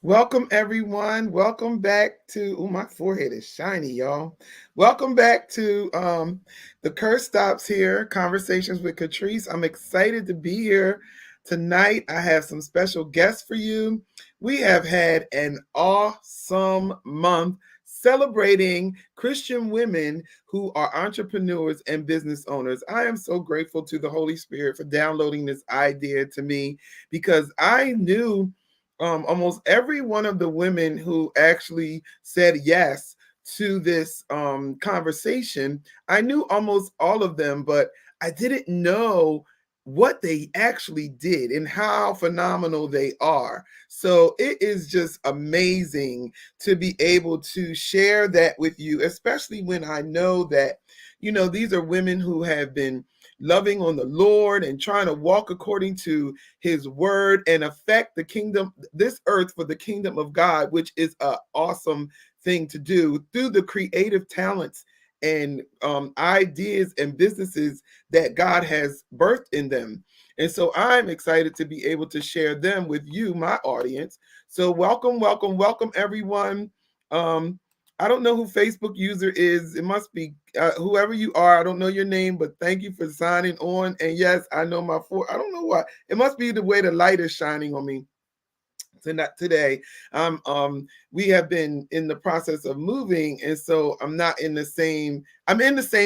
Welcome, everyone. Welcome back to, oh, my forehead is shiny, y'all. Welcome back to the Curse Stops here, Conversations with Katrice. I'm excited to be here tonight. I have some special guests for you. We have had an awesome month celebrating Christian women who are entrepreneurs and business owners. I am so grateful to the Holy Spirit for downloading this idea to me because I knew almost every one of the women who actually said yes to this conversation. I knew almost all of them, but I didn't know what they actually did and how phenomenal they are. So it is just amazing to be able to share that with you, especially when I know that, these are women who have been loving on the Lord and trying to walk according to his word and affect the kingdom, this earth for the kingdom of God, which is an awesome thing to do through the creative talents and ideas and businesses that God has birthed in them. And so I'm excited to be able to share them with you, my audience. So welcome, welcome, welcome, everyone. Um, I don't know who Facebook user is. It must be whoever you are. I don't know your name, but thank you for signing on. And yes, I know I don't know why. It must be the way the light is shining on me today. We have been in the process of moving, and so I'm in the same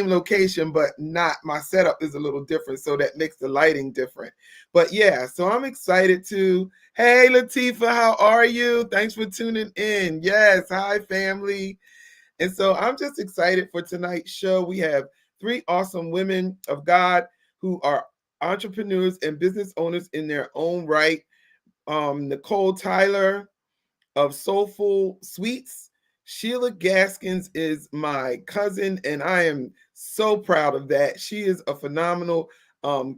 location, but not my setup is a little different, so that makes the lighting different. But yeah, so I'm excited to. Hey Latifa, how are you? Thanks for tuning in. Yes, hi family. And so I'm just excited for tonight's show. We have three awesome women of God who are entrepreneurs and business owners in their own right. Nicole Tyler of Soulful Sweets. Sheila Gaskins is my cousin, and I am so proud of that. She is a phenomenal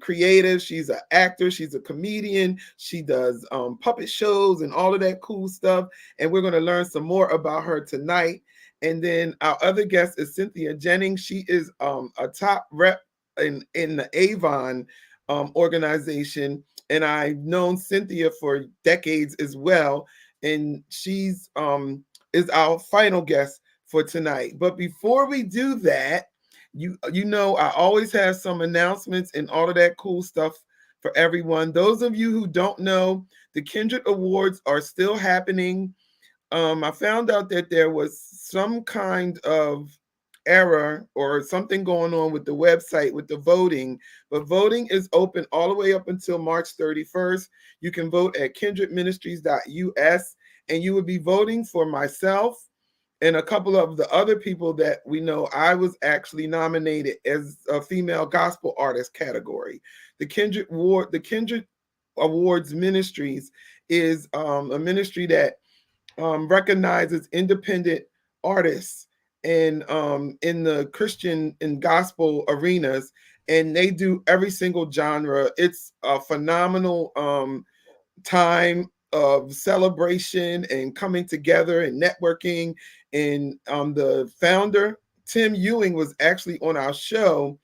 creative. She's an actor. She's a comedian. She does puppet shows and all of that cool stuff. And we're going to learn some more about her tonight. And then our other guest is Cynthia Jennings. She is a top rep in the Avon organization. And I've known Cynthia for decades as well, and she's is our final guest for tonight. But before we do that, I always have some announcements and all of that cool stuff for everyone. Those of you who don't know, the Kindred Awards are still happening. I found out that there was some kind of error or something going on with the website with the voting, but voting is open all the way up until March 31st. You can vote at kindredministries.us, and you would be voting for myself and a couple of the other people that we know. I was actually nominated as a female gospel artist category. The Kindred Awards Ministries is a ministry that recognizes independent artists in the Christian and gospel arenas, and they do every single genre. It's a phenomenal time of celebration and coming together and networking. And the founder, Tim Ewing, was actually on our show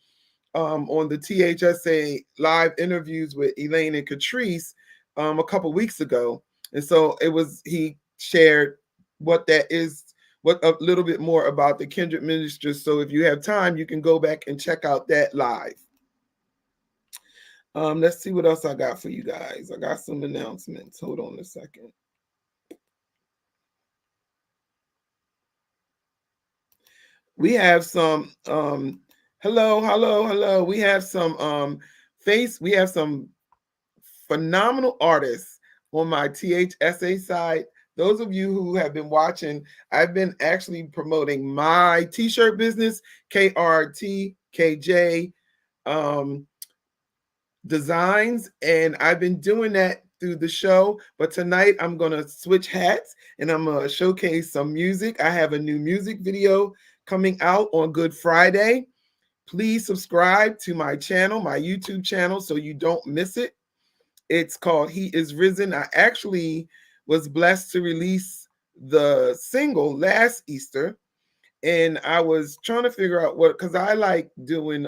on the THSA live interviews with Elaine and Katrice a couple weeks ago. And so he shared what that is, what a little bit more about the Kindred Ministers. So if you have time, you can go back and check out that live. Let's see what else I got for you guys. I got some announcements. Hold on a second. We have some hello. We have some we have some phenomenal artists on my THSA side. Those of you who have been watching, I've been actually promoting my t-shirt business, KRTKJ Designs, and I've been doing that through the show. But tonight I'm going to switch hats and I'm going to showcase some music. I have a new music video coming out on Good Friday. Please subscribe to my channel, my YouTube channel, so you don't miss it. It's called He Is Risen. I actually was blessed to release the single last Easter, and I was trying to figure out what, because I like doing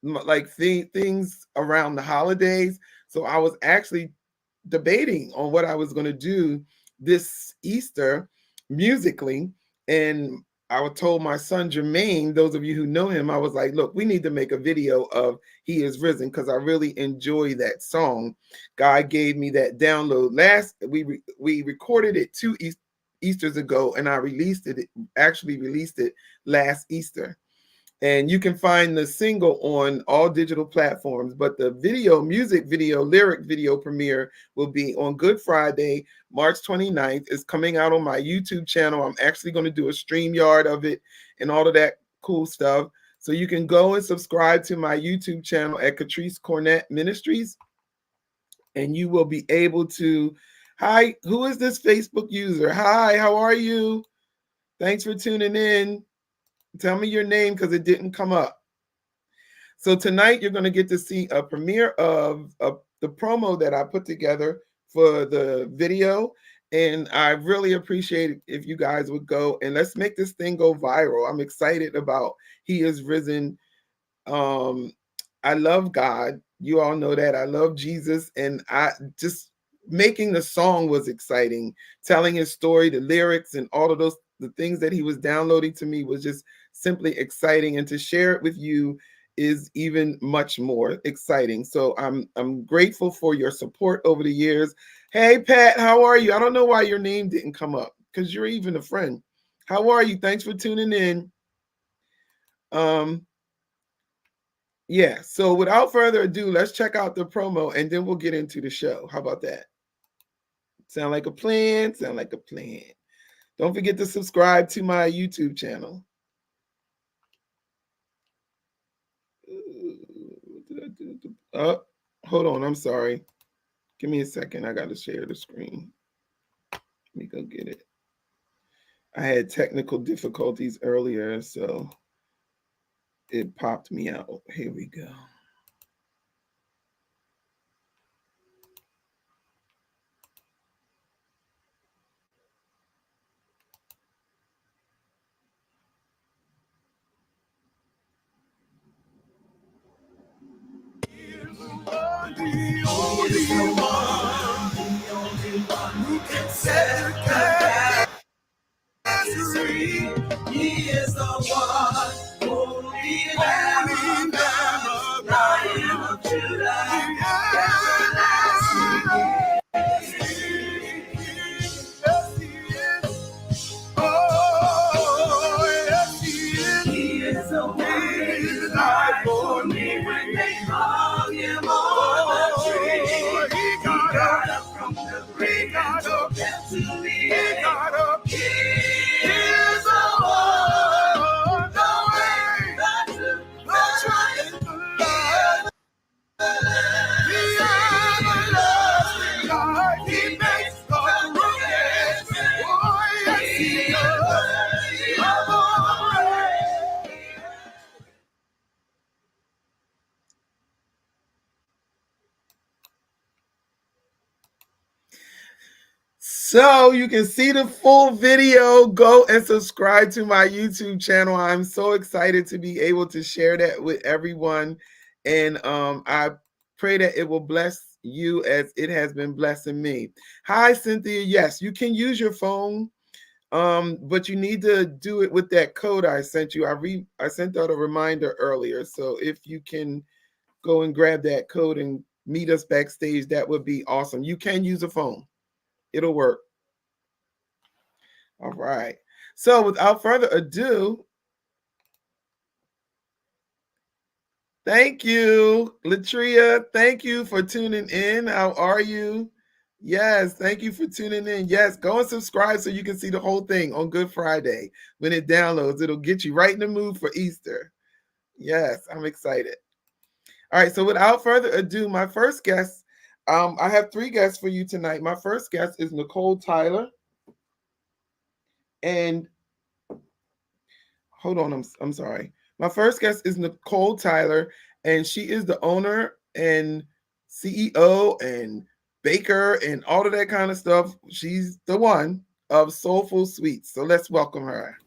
like things around the holidays. So I was actually debating on what I was going to do this Easter musically. And I was told my son Jermaine, those of you who know him, I was like, look, we need to make a video of He Is Risen because I really enjoy that song. God gave me that download. We recorded it Easters ago, and I actually released it last Easter. And you can find the single on all digital platforms, but the music video, lyric video premiere will be on Good Friday, March 29th. It's coming out on my YouTube channel. I'm actually going to do a StreamYard of it and all of that cool stuff. So you can go and subscribe to my YouTube channel at Katrice Cornett Ministries, and you will be able to. Hi, who is this Facebook user? Hi, how are you? Thanks for tuning in. Tell me your name because it didn't come up. So tonight you're going to get to see a premiere of the promo that I put together for the video. And I really appreciate it if you guys would go and let's make this thing go viral. I'm excited about He Is Risen. um I love God. You all know that. I love Jesus, and I just making the song was exciting. Telling his story, the lyrics and all of those the things that he was downloading to me was just simply exciting, and to share it with you is even much more exciting. So I'm grateful for your support over the years. Hey Pat, how are you? I don't know why your name didn't come up because you're even a friend. How are you? Thanks for tuning in. Um Yeah, so without further ado, let's check out the promo and then we'll get into the show. How about that? Sound like a plan? Sound like a plan. Don't forget to subscribe to my YouTube channel. What did I do? Oh, hold on. I'm sorry. Give me a second. I got to share the screen. Let me go get it. I had technical difficulties earlier, so it popped me out. Here we go. The only one who can set the captives free. He is the one, holy Lamb of God, Lion of Judah, everlasting. Yes, He is. Oh, yes, He is. He is the one who died for me when they hung Him on the tree. He got up from the grave and took death to the end. He got up. He is the one, the way, the truth, the life, the life. The everlasting God, He makes the crooked. Oh, yes, He does. So you can see the full video. Go and subscribe to my YouTube channel. I'm so excited to be able to share that with everyone. And I pray that it will bless you as it has been blessing me. Hi, Cynthia. Yes, you can use your phone, but you need to do it with that code I sent you. I sent out a reminder earlier. So if you can go and grab that code and meet us backstage, that would be awesome. You can use a phone. It'll work. All right. So without further ado, thank you, Latria. Thank you for tuning in. How are you? Yes, thank you for tuning in. Yes, go and subscribe so you can see the whole thing on Good Friday. When it downloads, it'll get you right in the mood for Easter. Yes, I'm excited. All right, so without further ado, my first guest, I have three guests for you tonight. My first guest is Nicole Tyler. And hold on, I'm sorry. My first guest is Nicole Tyler, and she is the owner and CEO and baker and all of that kind of stuff. She's the one of Soulful Sweets. So let's welcome her.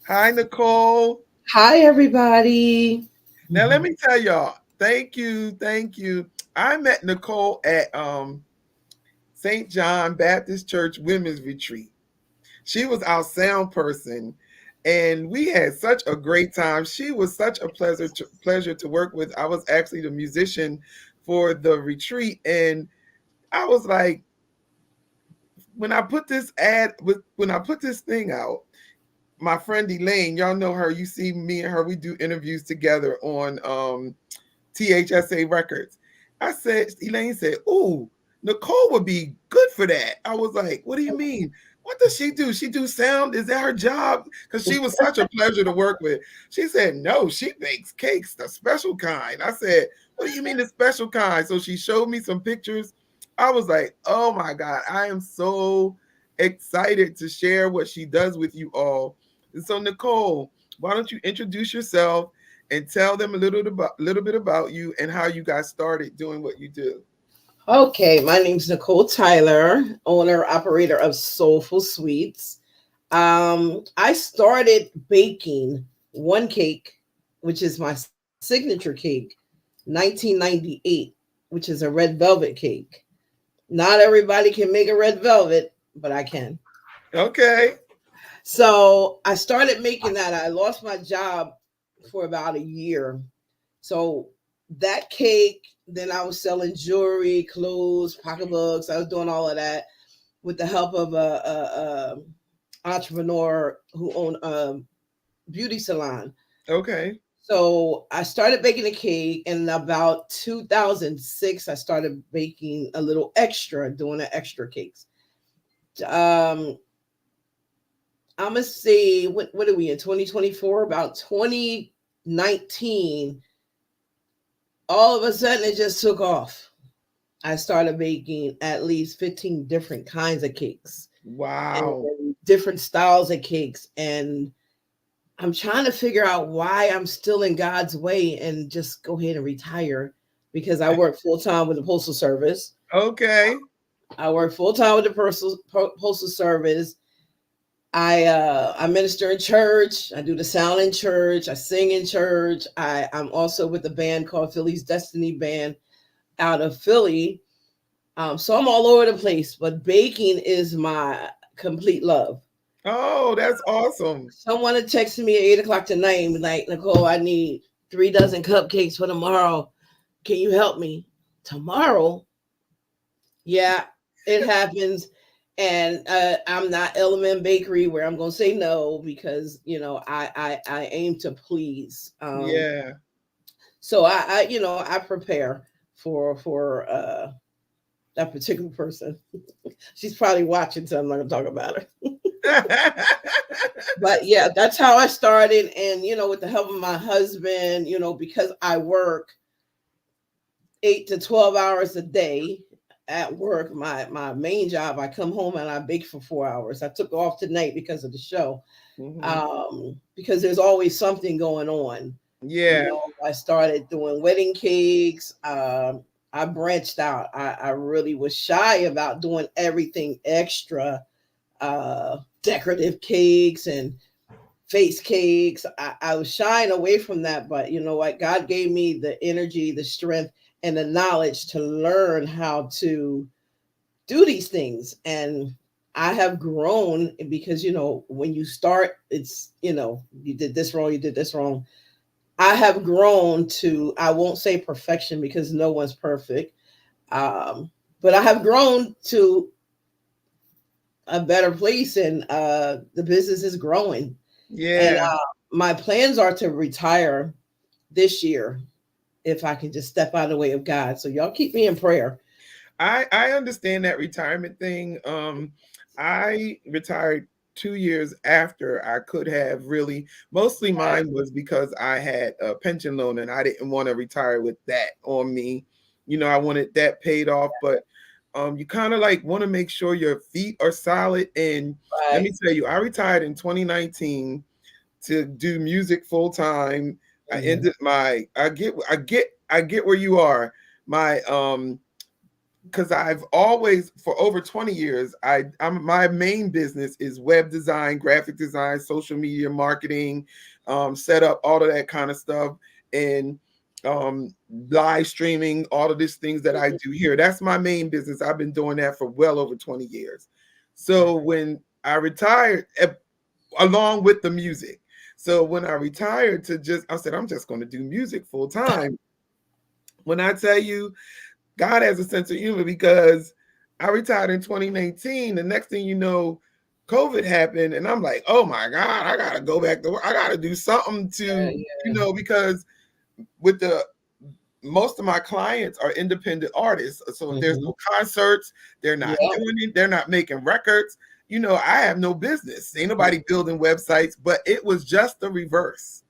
Hi, Nicole. Hi, everybody. Now let me tell y'all, thank you. I met Nicole at St. John Baptist Church Women's Retreat. She was our sound person, and we had such a great time. She was such a pleasure to work with. I was actually the musician for the retreat, and I was like, when I put this when I put this thing out, my friend Elaine, y'all know her. You see me and her, we do interviews together on THSA Records. Elaine said, "Ooh, Nicole would be good for that." I was like, "What do you mean? What does she do? She do sound? Is that her job?" Because she was such a pleasure to work with. She said, "No, she bakes cakes, the special kind." I said, "What do you mean the special kind?" So she showed me some pictures. I was like, "Oh my God, I am so excited to share what she does with you all." And so, Nicole, why don't you introduce yourself and tell them little bit about you and how you got started doing what you do. Okay, my name's Nicole Tyler, owner operator of Soulful Sweets. I started baking one cake, which is my signature cake, 1998, which is a red velvet cake. Not everybody can make a red velvet, but I can. Okay. So I started making that. I lost my job for about a year. So that cake, then I was selling jewelry, clothes, pocketbooks. I was doing all of that with the help of a entrepreneur who owned a beauty salon. Okay. So I started baking a cake, and in about 2006, I started baking a little extra, doing the extra cakes. Um, I'm gonna say what are we in 2024? About 2019, all of a sudden it just took off. I started making at least 15 different kinds of cakes Wow. and different styles of cakes. And I'm trying to figure out why I'm still in God's way and just go ahead and retire because I work full time with the Postal Service. Okay. I work full time with the Postal Service. I minister in church. I do the sound in church. I sing in church. I'm also with a band called Philly's Destiny Band out of Philly. So I'm all over the place, but baking is my complete love. Oh, that's awesome. Someone had texted me at 8 o'clock tonight and be like, Nicole, I need 3 dozen cupcakes for tomorrow. Can you help me? Tomorrow? Yeah, it happens. And I'm not Element Bakery where I'm gonna say no because I aim to please. Yeah. So I prepare for that particular person. She's probably watching, so I'm not gonna talk about her. But yeah, that's how I started. And with the help of my husband, because I work 8 to 12 hours a day at work, my main job, I come home and I bake for 4 hours. I took off tonight because of the show. Mhm. Because there's always something going on. Yeah. I started doing wedding cakes. I branched out. I really was shy about doing everything extra, decorative cakes and face cakes. I was shying away from that, but you know what? God gave me the energy, the strength, and the knowledge to learn how to do these things. And I have grown because, when you start, it's, you did this wrong, you did this wrong. I have grown to, I won't say perfection because no one's perfect, um, but I have grown to a better place, and the business is growing. And Yeah. my plans are to retire this year if I can just step out of the way of God. So y'all keep me in prayer. I understand that retirement thing. I retired 2 years after I could have really. Mostly Right. mine was because I had a pension loan and I didn't want to retire with that on me. I wanted that paid off, but you kind of like want to make sure your feet are solid. And let Right. me tell you, I retired in 2019 to do music full time. I Mhm. ended my I get where you are. My because I've always for over 20 years, I'm my main business is web design, graphic design, social media marketing, setup, all of that kind of stuff. And live streaming, all of these things that I do here. That's my main business. I've been doing that for well over 20 years. So when I retired, along with the music. So when I retired I said, I'm just going to do music full time. When I tell you, God has a sense of humor because I retired in 2019. The next thing you know, COVID happened, and I'm like, oh my God, I gotta go back to work. I gotta do something Yeah, to, yeah, because with the most of my clients are independent artists. So if there's hmm no concerts, they're not yeah, doing it, they're not making records. I have no business. Ain't nobody building websites, but it was just the reverse.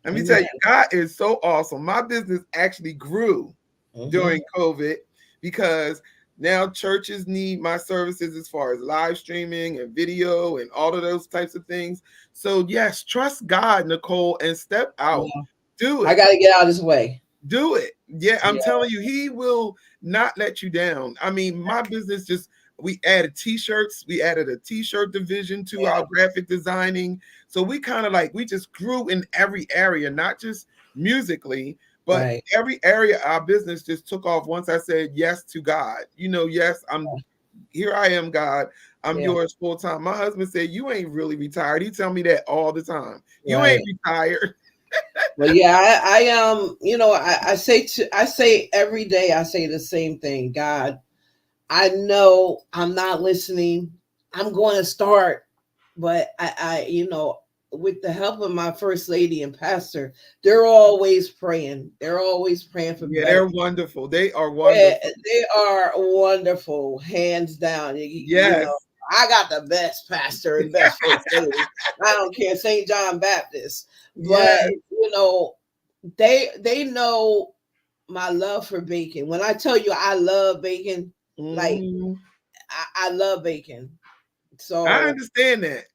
Let me tell you, amen. God is so awesome. My business actually grew Hmm during COVID because now churches need my services as far as live streaming and video and all of those types of things. So, yes, trust God, Nicole, and step out. Yeah, Do I it. got to get out of his way. Do it. Yeah, I'm Yeah, telling you, he will not let you down. I mean, my business we added t-shirts. We added a t-shirt division to our yeah, graphic designing. So we kind of we just grew in every area, not just musically, but right. every area of our business just took off once I said yes to God. Yes, here I am, God. I'm Yeah, yours full time. My husband said, you ain't really retired. He tell me that all the time. You ain't right. retired. But yeah, I say every day I say the same thing. God, I know I'm not listening. I'm going to start, but with the help of my first lady and pastor, they're always praying. They're always praying for Yeah, better. they're wonderful. They are Yeah, wonderful. they are wonderful, hands down. Yes. I got the best pastor and best first lady. I don't care, St. John Baptist, but Yes. they know my love for bacon. When I tell you I love bacon, like Mhm. I love bacon. I So, understand that.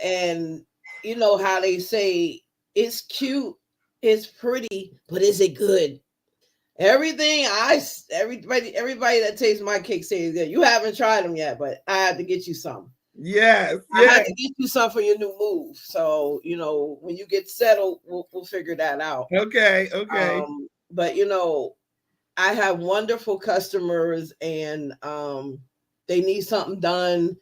and you know how they say it's cute, it's pretty, but is it good? Everybody that tastes my cake says that you haven't tried them yet, but I have to get you some. Yes. I Yes. had to get you some for your new move. So when you get settled, we'll figure that out. Okay. Okay. But I have wonderful customers, and they need something done.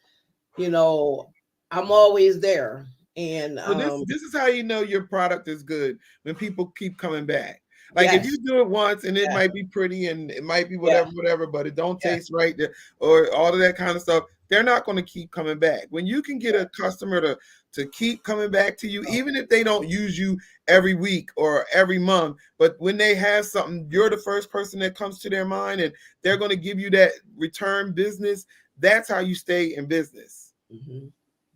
You know, I'm always there, and So this is how you know your product is good when people keep coming back. Like if yes, you do it once and it yeah, might be pretty and it might be yeah, whatever, but it don't yeah, taste right or all of that kind of stuff, they're not going to keep coming back. When you can get a customer to keep coming back to you, even if they don't use you every week or every month, but when they have something, you're the first person that comes to their mind and they're going to give you that return business. That's how you stay in business. hmm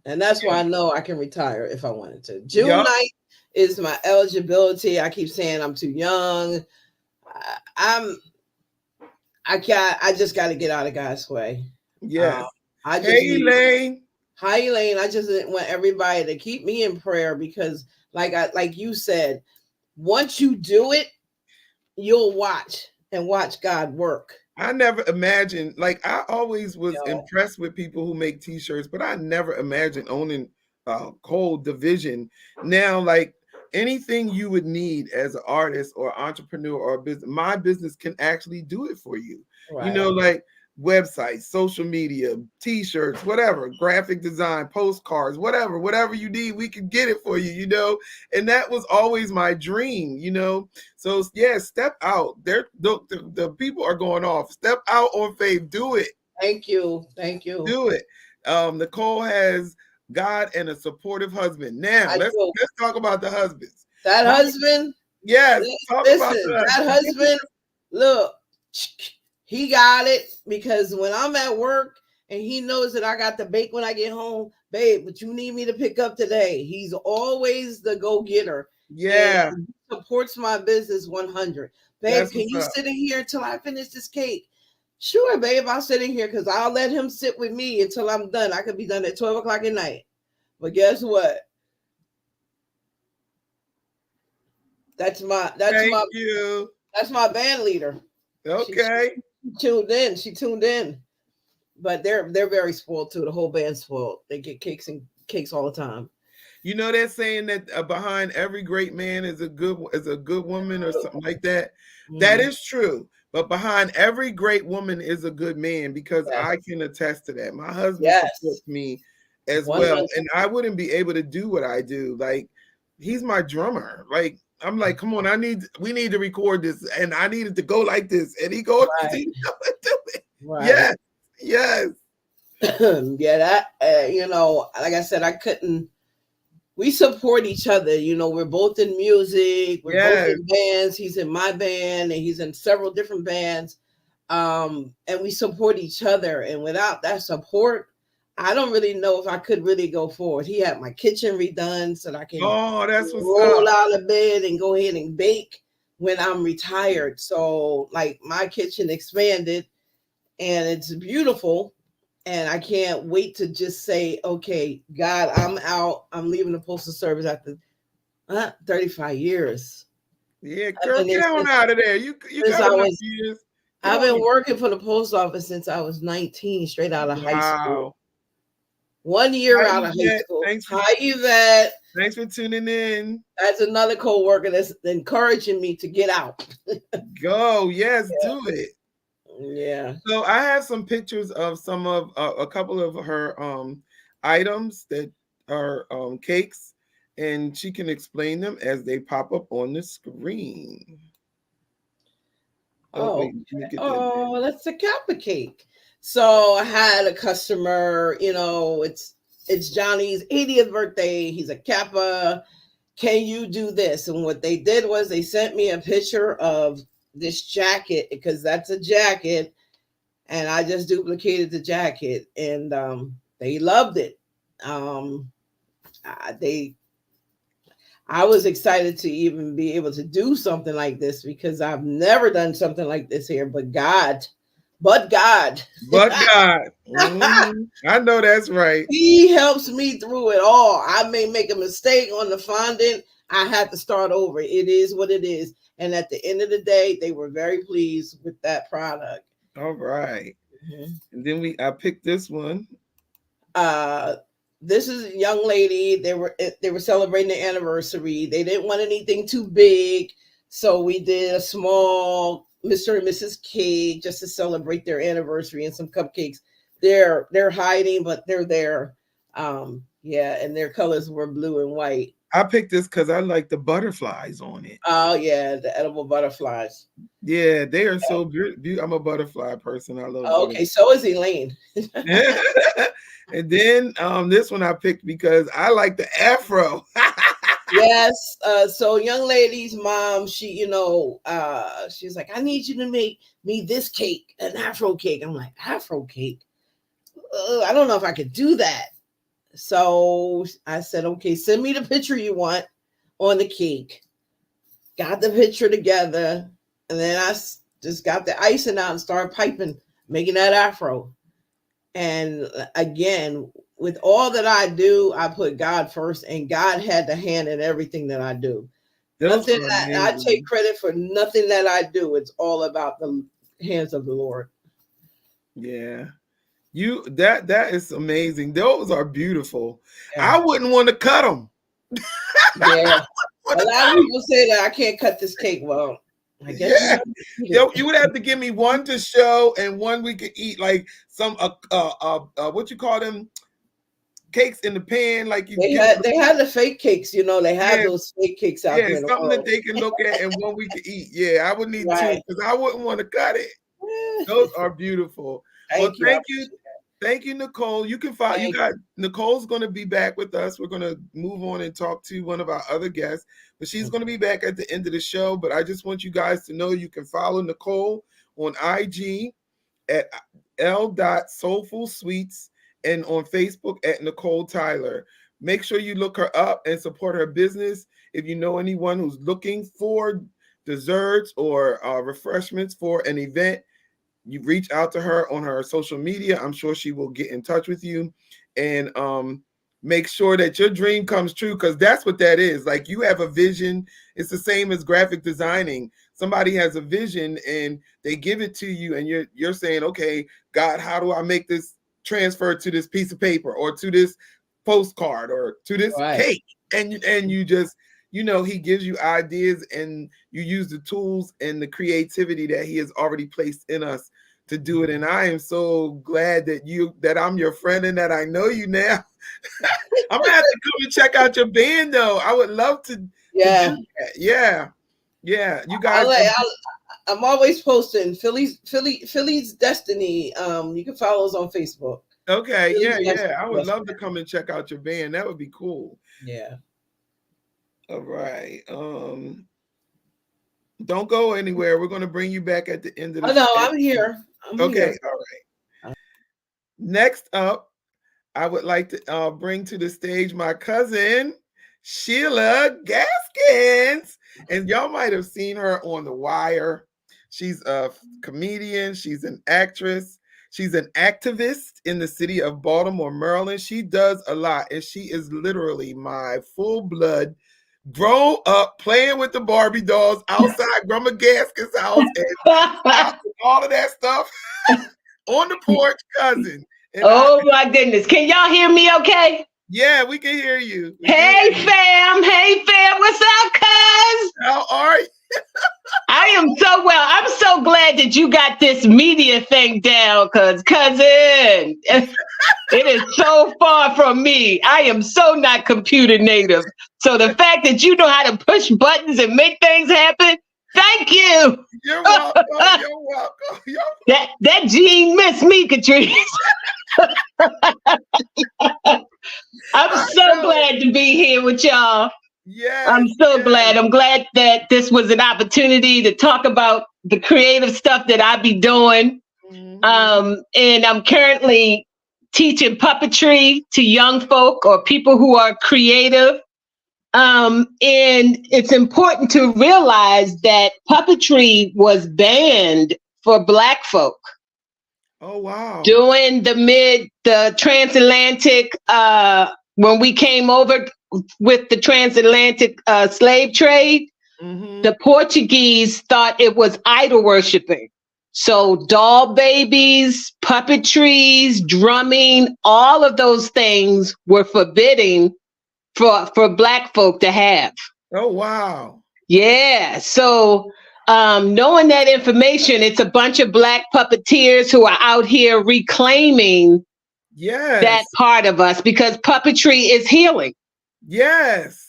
and that's why I know I can retire if I wanted to. June Yup. 9th is my eligibility. I keep saying I'm too young. I, I'm I can't. I just got to get out of God's way. Uh, Yes. I just Hey, need. Elaine. Hi, Elaine. I just want everybody to keep me in prayer because, like you said, once you do it, you'll watch God work. I never imagined, I always You was know, impressed with people who make t-shirts, but I never imagined owning a whole division. Now, anything you would need as an artist or entrepreneur or a business, my business can actually do it for you. right? Like websites, social media, t-shirts, whatever, graphic design, postcards, whatever you need, we can get it for you. And that was always my dream. So yeah, step out. The people are going off. Step out on faith. Do it. Thank you, thank you. Do it. Nicole has God and a supportive husband. Now I do. let's talk about the husbands. That My husband. yes, talk about Listen, the that husband. husband. Look, he got it because when I'm at work and he knows that I got to bake when I get home, babe, but you need me to pick up today. He's always the go getter and Yeah, supports my business 100. Babe, that's can what's you up. sit in here until I finish this cake? Sure, babe, I'll sit in here because I'll let him sit with me until I'm done. I could be done at 12 o'clock at night. But guess what? That's my that's Thank my you. that's my band leader. She Okay. tuned in. She tuned in. But they're very spoiled too. The whole band's spoiled. They get cakes all the time. You know they're saying that behind every great man is a good woman or something like that. That Mm, is true. But behind every great woman is a good man because I yes. can attest to that. My husband Yes. supports me as well, 100. and I wouldn't be able to do what I do. Like he's my drummer. Like I'm like, come on, we need to record this, and I need it to go like this, and he goes, Right. he do it. Right. Yes, yes, Yeah, that like I said, I couldn't. We support each other. We're both in music. We're both yes. in bands. He's in my band, and he's in several different bands. And we support each other. And without that support, I don't really know if I could really go forward. He had my kitchen redone so that I can Oh, that's what's roll up. out of bed and go ahead and bake when I'm retired. So, like, my kitchen expanded and it's beautiful. And I can't wait to just say, okay, God, I'm out. I'm leaving the postal service after 35 years. Yeah, I've girl, been there get on out of there. You since got I enough was. years. Get I've on been in. working for the post office since I was 19, straight out of high school. Wow. 1 year Hi, out of high Yvette. school. Hi, Yvette. Thanks for tuning in. That's another co-worker that's encouraging me to get out. Go. Yes, do it. Yeah. So I have some pictures of some of a couple of her items that are cakes, and she can explain them as they pop up on the screen. Oh Oh, wait, let me get that. oh, that's a Kappa cake. So I had a customer, it's Johnny's 80th birthday. He's a Kappa. Can you do this? And what they did was they sent me a picture of this jacket because that's a jacket, and I just duplicated the jacket, and they loved it. Um, they I was excited to even be able to do something like this because I've never done something like this here, but God, But God, I know that's right. He helps me through it all. I may make a mistake on the fondant. I had to start over. It is what it is. And at the end of the day, they were very pleased with that product. All right. Mhm. And then I picked this one. uh this is a young lady. They were celebrating the anniversary. They didn't want anything too big, so we did a small Mr. and Mrs. cake just to celebrate their anniversary and some cupcakes. They're hiding, but they're there. Yeah, and their colors were blue and white. I picked this because I like the butterflies on it. Oh yeah, the edible butterflies. Yeah, they are so beautiful. I'm a butterfly person. I love Oh, butterflies. okay, so is Elaine. And then this one I picked because I like the afro. Yes. So young lady's mom, she's like, I need you to make me this cake, an Afro cake. I'm like, Afro cake? I don't know if I could do that. So I said, okay, send me the picture you want on the cake. Got the picture together, and then just got the icing out and started piping, making that Afro. And again, with all that I do, I put God first, and God had the hand in everything that I do. Those Nothing are that I take amazing. credit for nothing that I do. It's all about the hands of the Lord. Yeah. That is amazing. Those are beautiful. Yeah. I wouldn't want to cut them. Yeah. A lot of people say that I can't cut this cake. Well, I guess you Yeah. have to eat Yo, you it. would have to give me one to show and one we could eat, like some what you call them cakes in the pan, like you They get. had they had the fake cakes, they have Yeah, those fake cakes out yeah, there in the something that world. they can look at and one we can eat. Yeah, I would need two Right. because I wouldn't want to cut it. Those are beautiful. Well, Thank you. I appreciate thank you, Nicole. You can that. find you Thank got Nicole's going to be back with us. We're going to move on and talk to one of our other guests, but she's you. going to be back at the end of the show. But I just want you guys to know you can follow Nicole on IG at L. Soulful Sweets and on Facebook at Nicole Tyler. Make sure you look her up and support her business. If you know anyone who's looking for desserts or refreshments for an event, you reach out to her on her social media. I'm sure she will get in touch with you and make sure that your dream comes true because that's what that is. Like you have a vision. It's the same as graphic designing. Somebody has a vision and they give it to you and you're saying, okay, God, how do I make this transfer to this piece of paper or to this postcard or to this Right. cake, and you just, he gives you ideas, and you use the tools and the creativity that he has already placed in us to do it. And I am so glad that I'm your friend and that I know you now. I'm gonna have to come and check out your band though. I would love to do Yeah. that. Yeah. Yeah. You I guys like. I'm always posting Philly's Destiny. You can follow us on Facebook. okay, Philly's yeah, Destiny. yeah. I would Yes, love to ma'am. come and check out your band. That would be cool. Yeah. All right. Don't go anywhere. We're gonna bring you back at the end of Oh the no, set. I'm here. I'm Okay, here. all right. Next up, I would like to bring to the stage my cousin, Sheila Gaskins. And y'all might have seen her on The Wire. She's a comedian, she's an actress, she's an activist in the city of Baltimore, Maryland. She does a lot, and she is literally my full blood, grown up playing with the Barbie dolls outside Grandma Gaskins' house and all of that stuff on the porch, cousin. And Oh my goodness. Can y'all hear me okay? yeah, we can hear you. Hey fam. Hey fam. What's up, cuz? How are you? I am so well. I'm so glad that you got this media thing down, cousin. It is so far from me. I am so not computer native. So the fact that you know how to push buttons and make things happen, thank you. You're welcome. You're welcome. That gene missed me, Katrice. I'm so glad to be here with y'all. Yeah. I'm so glad. I'm glad that this was an opportunity to talk about the creative stuff that I be doing. And I'm currently teaching puppetry to young folk or people who are creative. And it's important to realize that puppetry was banned for Black folk. Oh, wow. During the transatlantic, when we came over with the transatlantic slave trade, the Portuguese thought it was idol worshiping. So doll babies, puppetries, drumming, all of those things were forbidden for Black folk to have. Oh, wow. Yeah. So knowing that information, it's a bunch of Black puppeteers who are out here reclaiming that part of us, because puppetry is healing. Yes.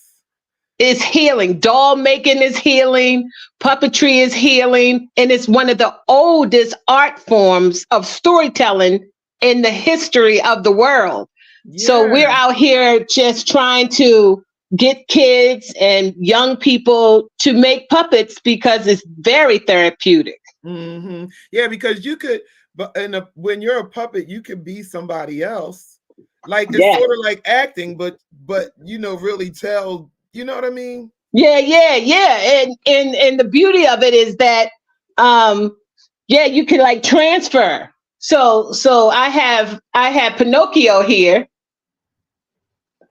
It's healing. Doll making is healing. Puppetry is healing. And it's one of the oldest art forms of storytelling in the history of the world. Yeah. So we're out here just trying to get kids and young people to make puppets because it's very therapeutic. Yeah, because you could, but when you're a puppet, you can be somebody else. Like it's sort of like acting, but really tell. You know what I mean? Yeah. And the beauty of it is that, you can like transfer. So I have Pinocchio here.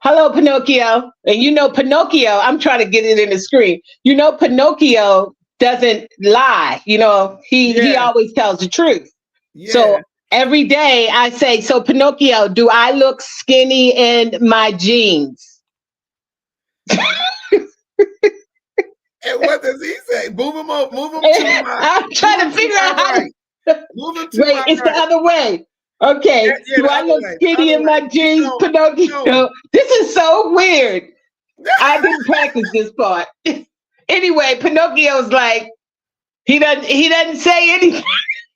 Hello, Pinocchio. And Pinocchio, I'm trying to get it in the screen. Pinocchio doesn't lie. He always tells the truth. Yeah. So every day I say, so Pinocchio, do I look skinny in my jeans? And what does he say? Move him up. Move him to my. I'm trying to figure out how to. Move him to my it's right. The other way. Okay. Do I look skinny in my jeans, Pinocchio? No. This is so weird. I didn't practice this part. Anyway, Pinocchio's like, he doesn't say anything.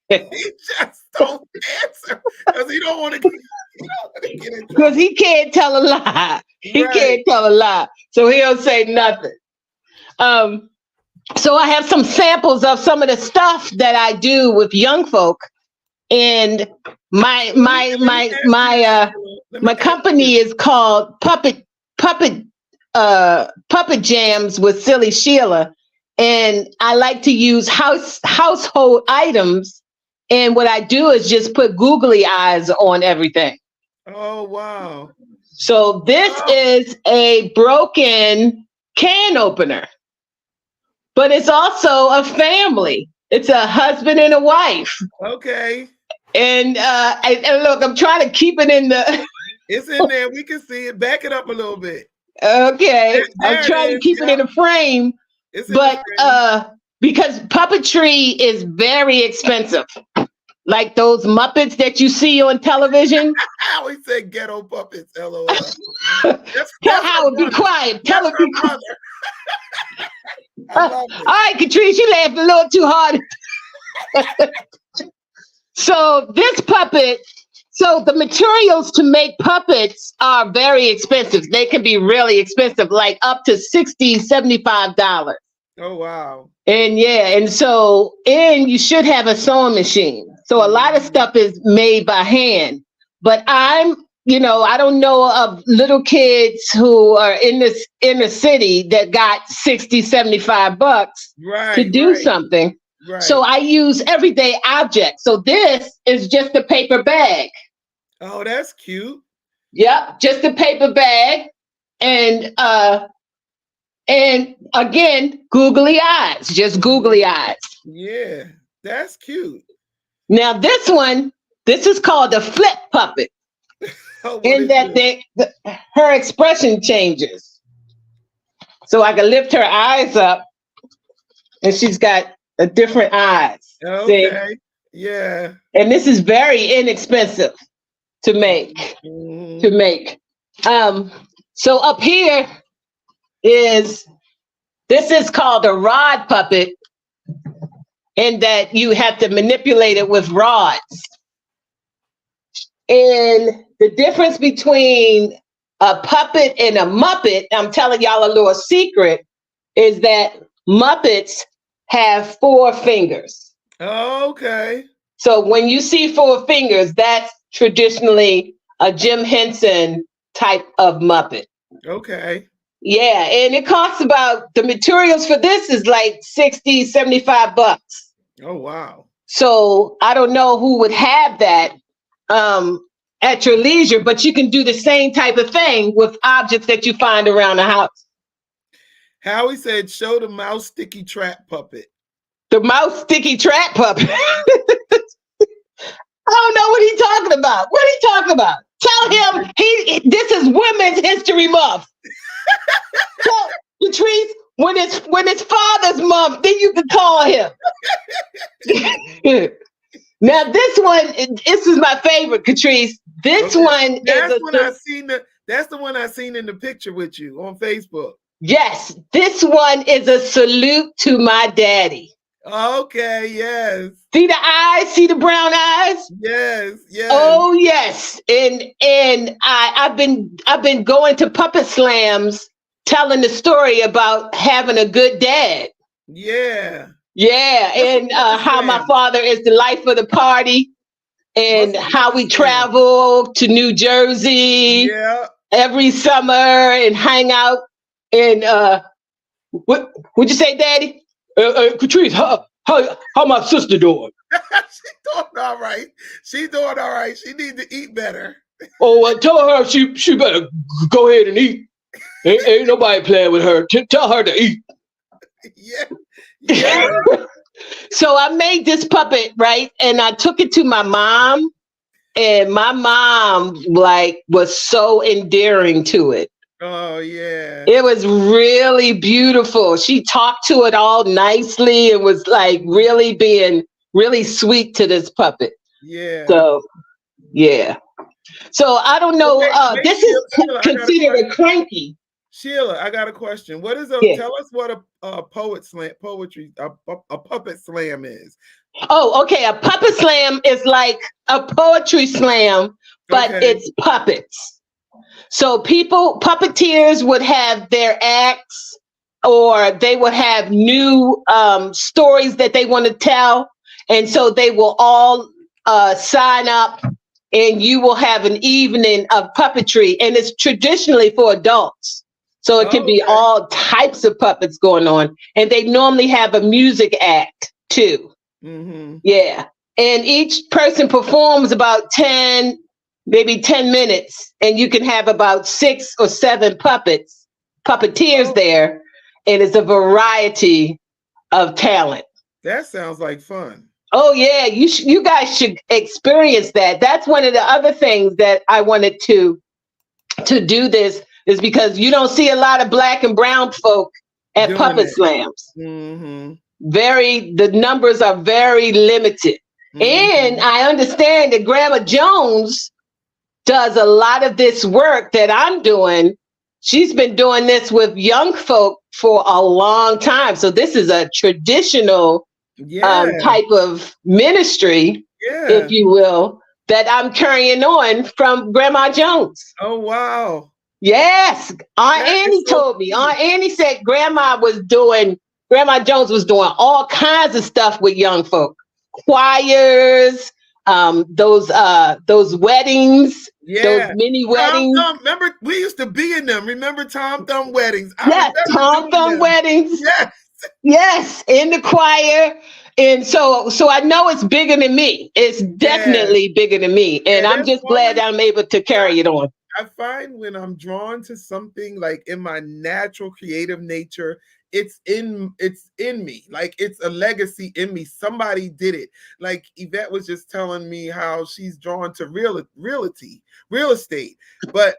He just don't answer because he don't want to get in trouble. Because he can't tell a lie. He can't tell a lie. So he'll say nothing. So I have some samples of some of the stuff that I do with young folk, and my company is called Puppet Jams with Silly Sheila, and I like to use household items, and what I do is just put googly eyes on everything. Oh wow! So this is a broken can opener. But it's also a family. It's a husband and a wife. Okay. And look, I'm trying to keep it in It's in there. We can see it. Back it up a little bit. Okay, I'm There it trying to is. keep it in a frame, It's in the but frame. because puppetry is very expensive, like those Muppets that you see on television. I always say ghetto puppets. LOL. That's Tell her Howard be brother. quiet. Tell That's her be her quiet. brother. I love All it. right, Katrice, you laughed a little too hard. So this puppet, so the materials to make puppets are very expensive. They can be really expensive, like up to $60, $75. Oh wow. And yeah, and you should have a sewing machine. So a lot of Mhm. stuff is made by hand. But I don't know of little kids who are in this inner city that got 60, $75 to Right, do right, something. So right. I use everyday objects. So this is just a paper bag. Oh, that's cute. Yep, just a paper bag. And again, googly eyes, just googly eyes. Yeah, that's cute. Now this is called a flip puppet, Oh, what in it that do? her expression changes. So I can lift her eyes up, and she's got a different eyes. See, Okay. Yeah. and this is very inexpensive to make. To Mhm. make. So up here is this is called a rod puppet, in that you have to manipulate it with rods. And the difference between a puppet and a Muppet, I'm telling y'all a little secret, is that Muppets have 4 fingers. Okay. So when you see 4 fingers, that's traditionally a Jim Henson type of Muppet. Okay. Yeah, and it costs about, the materials for this is like 60, $75. Oh wow. So I don't know who would have that at your leisure, but you can do the same type of thing with objects that you find around the house. Howie said, "Show the mouse sticky trap puppet." The mouse sticky trap puppet. I don't know what he's talking about. What are he talking about? Tell him this is Women's History Month. Tell Katrice, when it's Father's Month, then you can call him. Now this is my favorite, Katrice. This Okay. one That's is when I seen that's the one I seen in the picture with you on Facebook. yes, this one is a salute to my daddy. Okay, yes. See the eyes? See the brown eyes? Yes, yes. Oh yes. And I've been going to puppet slams telling the story about having a good dad. Yeah. Yeah, and how my father is the life of the party, and how we travel to New Jersey every summer and hang out. And what would you say, Daddy? Katrice, how my sister doing? She's doing all right. She's doing all right. She needs to eat better. Oh, tell her she better go ahead and eat. Ain't nobody playing with her. Tell her to eat. Yeah. Yeah. So I made this puppet, right? And I took it to my mom, and my mom was so endearing to it. Oh yeah. It was really beautiful. She talked to it all nicely and was really being really sweet to this puppet. Yeah. So yeah. So I don't know. This is considered a cranky. Sheila, I got a question. What is tell us what a puppet slam is. Oh, okay. A puppet slam is like a poetry slam, but it's puppets. So puppeteers would have their acts, or they would have new stories that they want to tell. And so they will all sign up, and you will have an evening of puppetry. And it's traditionally for adults. So it can be all types of puppets going on. And they normally have a music act too. Mm-hmm. Yeah. And each person performs about 10 minutes. And you can have about 6 or 7 puppeteers there. And it's a variety of talent. That sounds like fun. Oh, yeah. You guys should experience that. That's one of the other things that I wanted to to do this is because you don't see a lot of Black and brown folk at Doing puppet it. slams. Mm-hmm. The numbers are very limited. And Mm-hmm. I understand that Grandma Jones does a lot of this work that I'm doing. She's been doing this with young folk for a long time. So this is a traditional Yeah. type of ministry, if Yeah. you will, that I'm carrying on from Grandma Jones. Oh, wow. Yes, Aunt That is Annie so told me. cool. Aunt Annie said Grandma Jones was doing all kinds of stuff with young folk, choirs, those weddings, those Yeah. mini Tom weddings. Thumb. Remember, we used to be in them. Remember Tom Thumb weddings? I Yes, remember Tom doing Thumb them. weddings. Yes. Yes, in the choir. And so I know it's bigger than me. It's Yes. definitely bigger than me. And Yeah, I'm that's just glad always I'm able to carry it on. I find when I'm drawn to something like in my natural creative nature, it's in me. Like it's a legacy in me. Somebody did it. Like Yvette was just telling me how she's drawn to real estate. But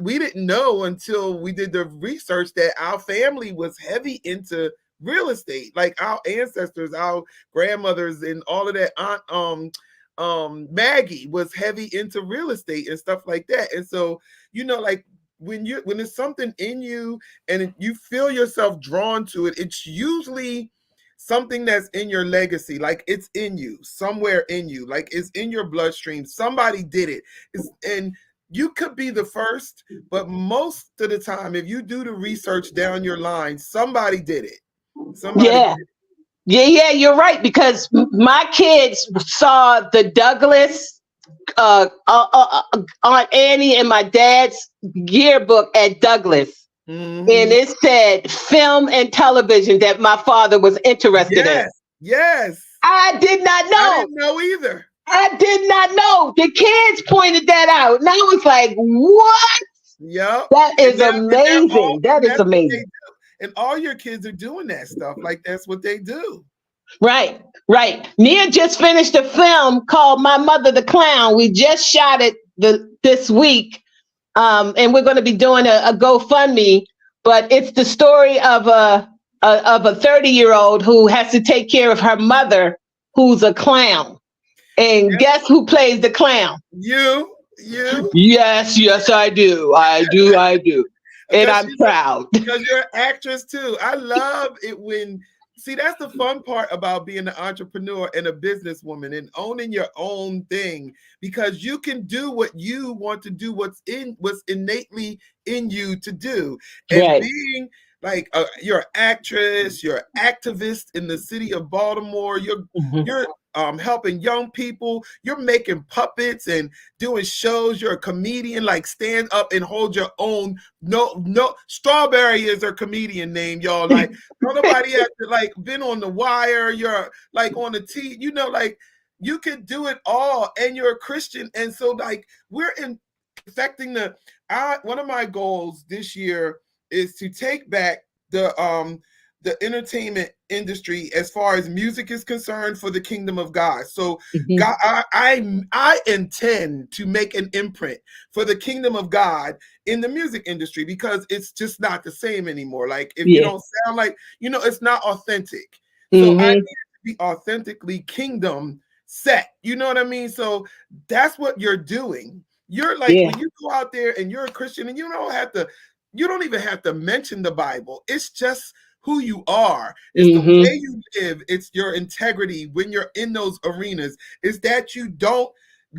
we didn't know until we did the research that our family was heavy into real estate. Like our ancestors, our grandmothers, and all of that. Maggie was heavy into real estate and stuff like that. And so, like when there's something in you and you feel yourself drawn to it, it's usually something that's in your legacy, like it's in you, somewhere in you, like it's in your bloodstream. Somebody did it. And you could be the first, but most of the time, if you do the research down your line, somebody did it. Somebody Yeah. did it. Yeah, you're right. Because my kids saw the Douglas, Aunt Annie, and my dad's yearbook at Douglas. And Mm-hmm. it said film and television that my father was interested in. Yes, yes. I did not I know. didn't know either. I did not know. The kids pointed that out. And I was like, what? Yep. That And is now and they're all amazing. That and is that's what they amazing. do. And all your kids are doing that stuff. Like that's what they do. Right, right. Nia just finished a film called My Mother the Clown. We just shot it this week. And we're going to be doing a GoFundMe, but it's the story of a 30-year-old who has to take care of her mother, who's a clown. And Yep. guess who plays the clown? You. Yes, I do. I do. And Because I'm proud. because you're an actress too. I love it when see that's the fun part about being an entrepreneur and a businesswoman and owning your own thing because you can do what you want to do, what's innately in you to do. And Right. being like you're an actress, you're an activist in the city of Baltimore, you're helping young people, you're making puppets and doing shows, you're a comedian, like stand up and hold your own. No, Strawberry is her comedian name, y'all. Like nobody has to like been on the wire, you're like on the T, like you could do it all and you're a Christian. And so like we're affecting one of my goals this year is to take back the entertainment industry as far as music is concerned for the kingdom of God. So Mhm. God, I intend to make an imprint for the kingdom of God in the music industry because it's just not the same anymore. Like if you Yeah. don't sound like, it's not authentic. So I Mhm. need to be authentically kingdom set. You know what I mean? So that's what you're doing. You're like Yeah. when you go out there and you're a Christian and you don't even have to mention the Bible. It's just who you are. It's the Mhm. way you live. It's your integrity when you're in those arenas. Is that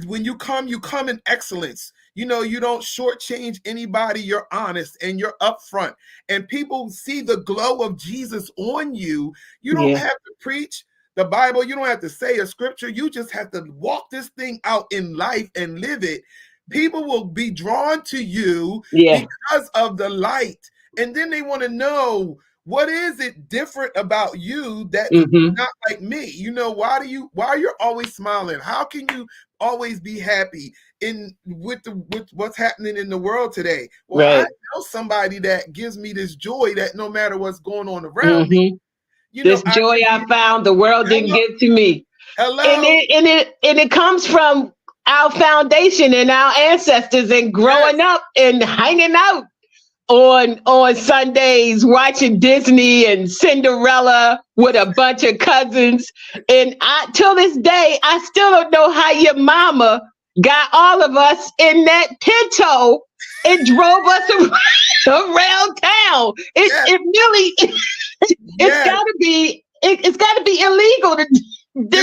when you come in excellence. You don't shortchange anybody. You're honest and you're upfront. And people see the glow of Jesus on you. You don't Yeah. have to preach the Bible. You don't have to say a scripture. You just have to walk this thing out in life and live it. People will be drawn to you Yeah. because of the light. And then they want to know what is it different about you that's Mhm. not like me? Why you're always smiling? How can you always be happy with what's happening in the world today? Well, I Right. know somebody that gives me this joy that no matter what's going on around me, Mhm. This I joy can I be found the world didn't hello, give to me. And hello. it comes from our foundation and our ancestors and growing Yes. up and hanging out on Sundays watching Disney and Cinderella with a bunch of cousins. And I till this day, I still don't know how your mama got all of us in that pinto and drove us around town. Yes. It really it's Yes. gotta be it's gotta be illegal You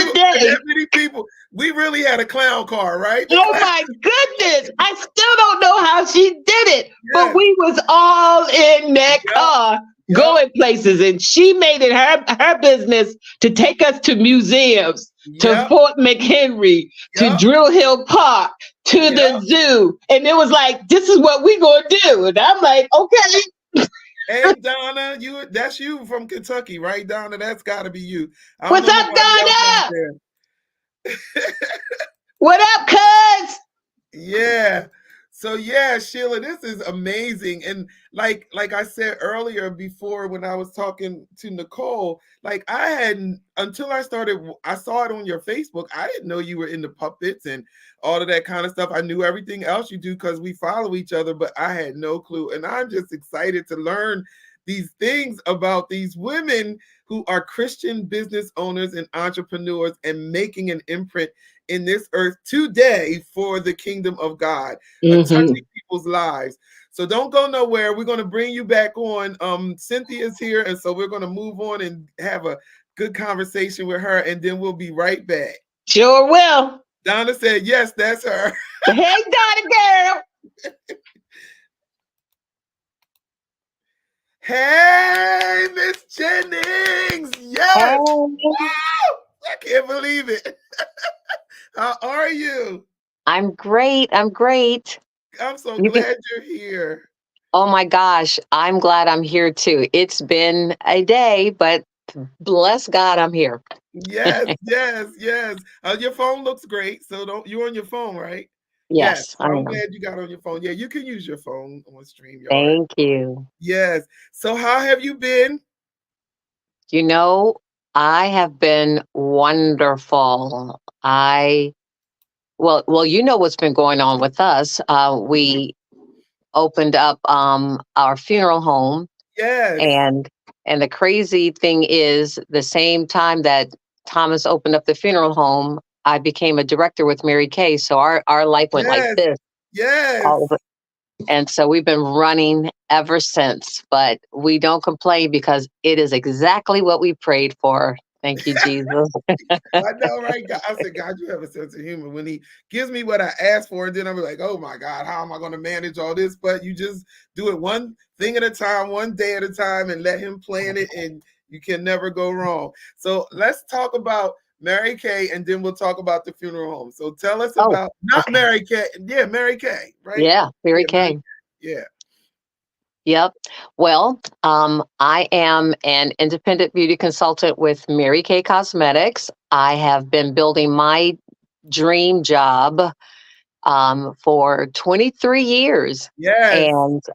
and today. that many people. We really had a clown car, right? The Oh clown. my goodness. I still don't know how she did it. But Yes. we was all in that Yep. car Yep. going places. And she made it her business to take us to museums, to Yep. Fort McHenry, to Yep. Drill Hill Park, to Yep. the zoo. And it was like, this is what we gonna do. And I'm like, okay. And Donna, that's you from Kentucky, right, Donna? That's gotta be you. I don't What's know up, nobody else out Donna? there. What up, cuz? Yeah. So yeah, Sheila, this is amazing. And like I said earlier before when I was talking to Nicole, like I hadn't until I saw it on your Facebook. I didn't know you were into puppets and all of that kind of stuff. I knew everything else you do because we follow each other, but I had no clue. And I'm just excited to learn these things about these women who are Christian business owners and entrepreneurs and making an imprint in this earth today for the kingdom of God, Mm-hmm. touching people's lives. So don't go nowhere. We're going to bring you back on. Cynthia's here, and so we're going to move on and have a good conversation with her, and then we'll be right back. Sure will. Donna said, yes, that's her. Hey, Donna girl. Hey, Miss Jennings. Yes. Hey, Wow. I can't believe it. How are you? I'm great. I'm great. I'm so You can, glad you're here. oh my gosh, I'm glad I'm here too. It's been a day, but bless God, I'm here. Yes, yes, yes. Your phone looks great. So don't you're on your phone, right? Yes. Yes, I So I'm am. glad you got on your phone. Yeah, you can use your phone on StreamYard. Thank you. Yes. So how have you been? You know, I have been wonderful. Well, you know what's been going on with us. We opened up our funeral home, Yes. and the crazy thing is, the same time that Thomas opened up the funeral home, I became a director with Mary Kay. So our life went like Yes. this. Yes. All of it. And so we've been running ever since, but we don't complain because it is exactly what we prayed for. Thank you, Jesus. I know, right? I said, God, you have a sense of humor. When he gives me what I asked for, and then I'll be like, oh my God, how am I going to manage all this? But you just do it one thing at a time, one day at a time, and let him plan it, and you can never go wrong. So let's talk about Mary Kay, and then we'll talk about the funeral home. So tell us Oh, about not okay. Mary Kay. Yeah, Mary Kay, right? Yeah, Mary Yeah, Mary Kay. Kay. Yeah. Yep. Well, I am an independent beauty consultant with Mary Kay Cosmetics. I have been building my dream job for 23 years. Yes.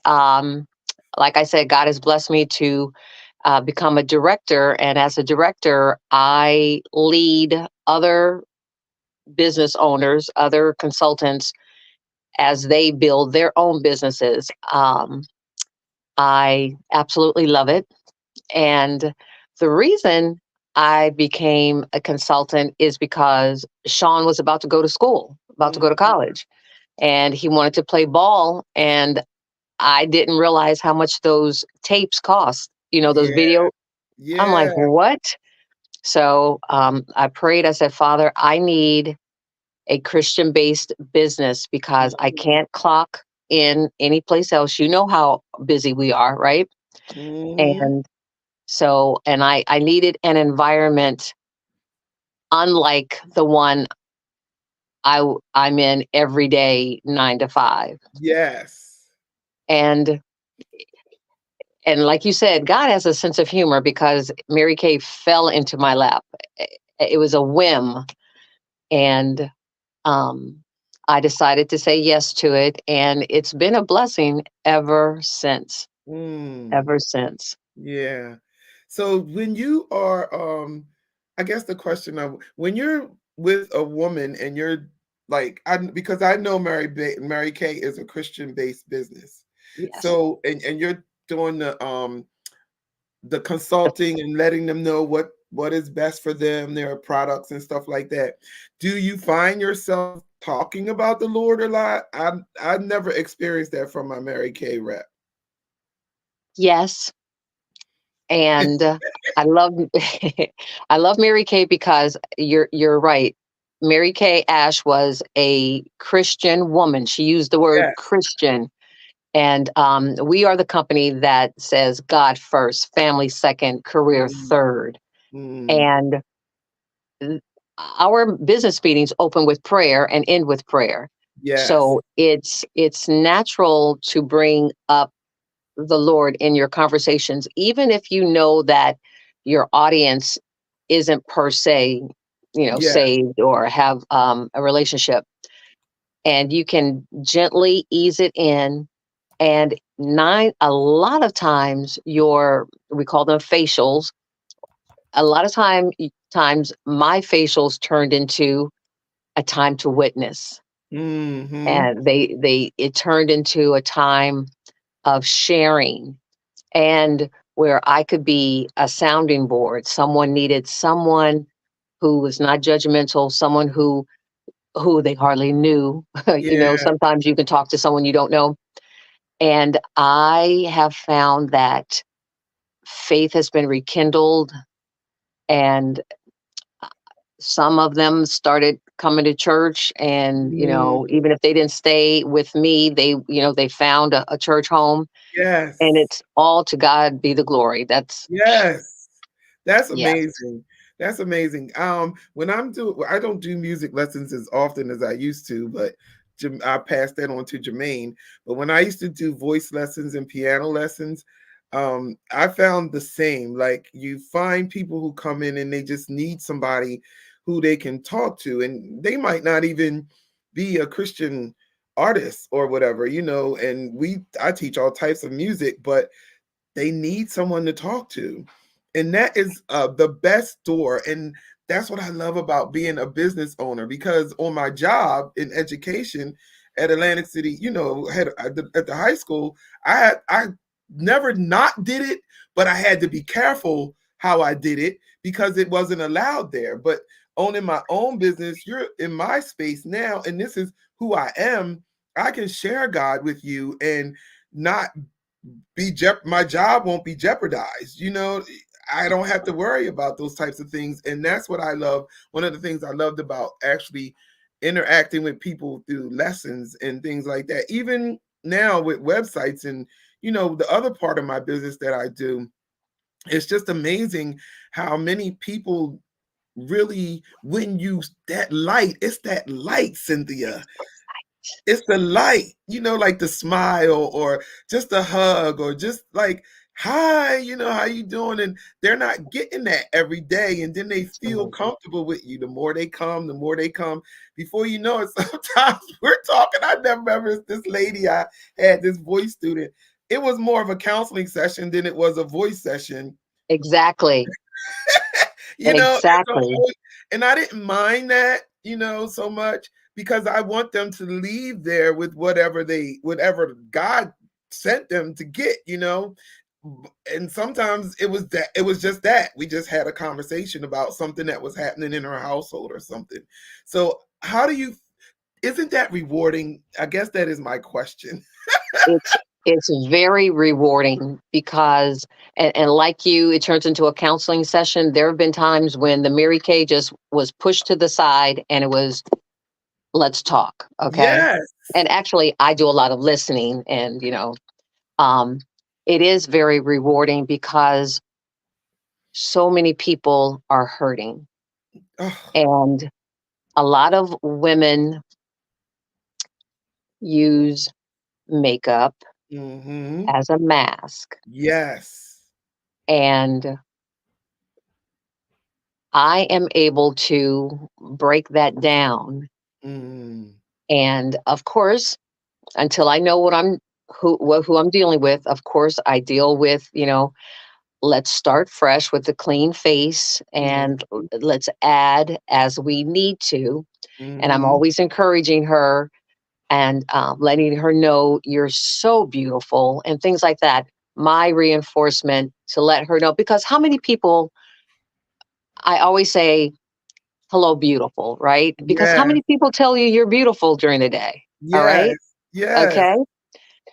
And like I said, God has blessed me to become a director. And as a director, I lead other business owners, other consultants, as they build their own businesses. I absolutely love it. And the reason I became a consultant is because Sean was about to go to school, about to go to Mhm. college, and he wanted to play ball. And I didn't realize how much those tapes cost, those Yeah. video. I'm like, Yeah. what? So I prayed. I said, Father, I need a Christian based business because I Mhm. can't clock in any place else. You know how busy we are, right? Mhm. And so, and I needed an environment unlike the one I'm in every day, 9 to 5. Yes. And like you said, God has a sense of humor because Mary Kay fell into my lap. It was a whim, and um, I decided to say yes to it, and it's been a blessing ever since. Mm. Ever since. Yeah. So when you are I guess the question of when you're with a woman and you're like I because I know Mary Kay is a Christian based business. Yes. So and you're doing the consulting and letting them know what is best for them, their products and stuff like that. Do you find yourself talking about the Lord a lot? I've never experienced that from my Mary Kay rep. Yes. And I love I love Mary Kay because you're right. Mary Kay Ash was a Christian woman. She used the word Yes. Christian. And we are the company that says God first, family second, career Mm, third. mm, And our business meetings open with prayer and end with prayer. yes. So it's natural to bring up the Lord in your conversations, even if you know that your audience isn't per se, Yes. saved or have a relationship. And you can gently ease it in. And a lot of times we call them facials. A lot of times my facials turned into a time to witness. Mm-hmm. And it turned into a time of sharing, and where I could be a sounding board. Someone needed someone who was not judgmental, someone who they hardly knew. Yeah. Sometimes you can talk to someone you don't know. And I have found that faith has been rekindled, and some of them started coming to church, and Mm, even if they didn't stay with me, they found a church home. And yes. it's all to God be the glory. That's Yes. That's Yes. amazing. That's amazing. When I don't do music lessons as often as I used to, but I passed that on to Jermaine. But when I used to do voice lessons and piano lessons, I found the same. Like you find people who come in and they just need somebody who they can talk to, and they might not even be a Christian artist or whatever, and I teach all types of music, but they need someone to talk to. And that is the best door. And that's what I love about being a business owner, because on my job in education at Atlantic City, at the high school, I never not did it, but I had to be careful how I did it because it wasn't allowed there. But owning my own business, you're in my space now, and this is who I am. I can share God with you and not my job won't be jeopardized. I don't have to worry about those types of things. And that's what I love. One of the things I loved about actually interacting with people through lessons and things like that, even now with websites and the other part of my business that I do, it's just amazing how many people really, when you that light, it's that light, Cynthia. It's the light, like the smile or just a hug or just like, hi, how you doing? And they're not getting that every day. And then they feel Absolutely. comfortable with you. The more they come. Before you know it, sometimes we're talking. I never remember this lady, I had this voice student. It was more of a counseling session than it was a voice session. Exactly. you know, and, so, Exactly. and I didn't mind that, so much because I want them to leave there with whatever God sent them to get. And sometimes it was just that we just had a conversation about something that was happening in our household or something. So isn't that rewarding? I guess that is my question. It's it's very rewarding because, and like you, it turns into a counseling session. There have been times when the Mary Kay just was pushed to the side and it was, let's talk. Okay. Yes. And actually I do a lot of listening, and um it is very rewarding because so many people are hurting, Oh, and a lot of women use makeup mm-hmm. as a mask. Yes. And I am able to break that down. Mm, And of course, until I know who I'm dealing with, of course, I deal with, let's start fresh with a clean face, mm, and let's add as we need to. And I'm Mhm. always encouraging her and letting her know you're so beautiful and things like that. My reinforcement to let her know, because how many people, I always say, hello, beautiful, right? Because how Yes. many people tell you you're beautiful during the day? All Yes. right. Yes. Okay.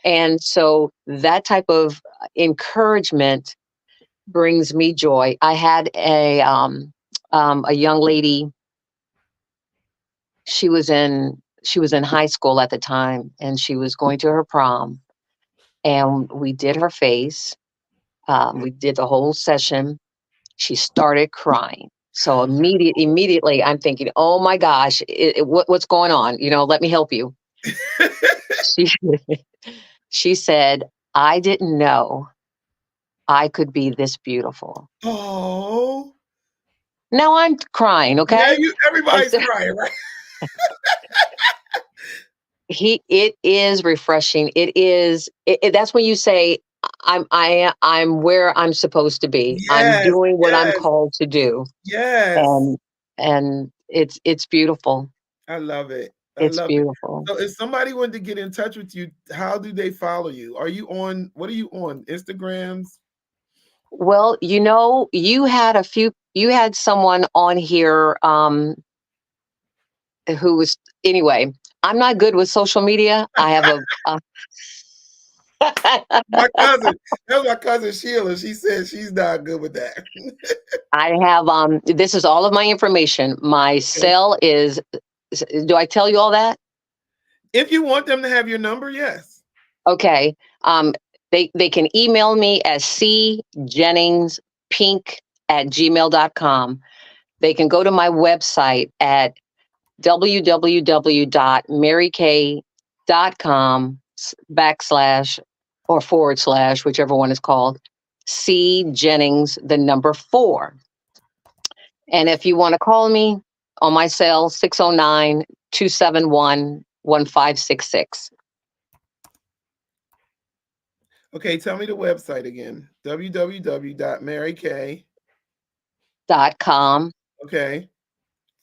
And so that type of encouragement brings me joy. I had a young lady. She was in high school at the time, and she was going to her prom. And we did her face. We did the whole session. She started crying. So immediately, I'm thinking, "Oh my gosh, what's going on? Let me help you." She she said, "I didn't know I could be this beautiful." Oh. Now I'm crying, Yeah, okay? And everybody's so crying, right? it is refreshing. That's when you say, I'm where I'm supposed to be. I'm Yes. doing what I'm Yes. called to do. Yes. And it's beautiful. I love it. I It's love it. beautiful. So if somebody wanted to get in touch with you, how do they follow you? What are you on? Instagrams? Well, you had someone on here who was anyway, I'm not good with social media. I have a My cousin. That was my cousin Sheila. She said she's not good with that. I have this is all of my information. My Okay. cell is, do I tell you all that? If you want them to have your number, yes. Okay. Um they can email me at cjenningspink@gmail.com. They can go to my website at www.marykay.com backslash or forward slash, whichever one is called, C Jennings, the number 4. And if you want to call me on my cell, 609-271-1566. Okay, tell me the website again. www.marykay. .com Okay.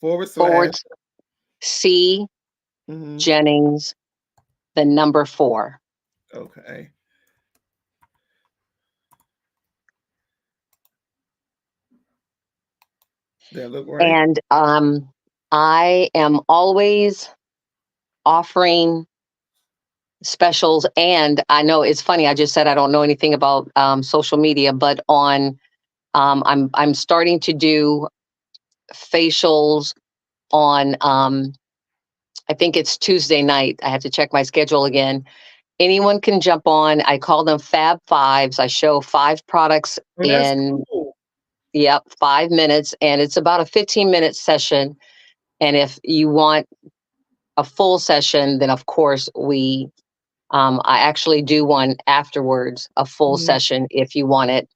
Forward slash. forward C Mhm. Jennings, the number 4. Okay. That look right? And I am always offering specials. And I know it's funny, I just said I don't know anything about social media, but I'm starting to do facials on I think it's Tuesday night. I have to check my schedule again. Anyone can jump on. I call them Fab Fives. I show 5 products Oh, that's in, cool. yep, 5 minutes, and it's about a 15-minute session. And if you want a full session, then of course I actually do one afterwards, a full Mhm. session if you want it.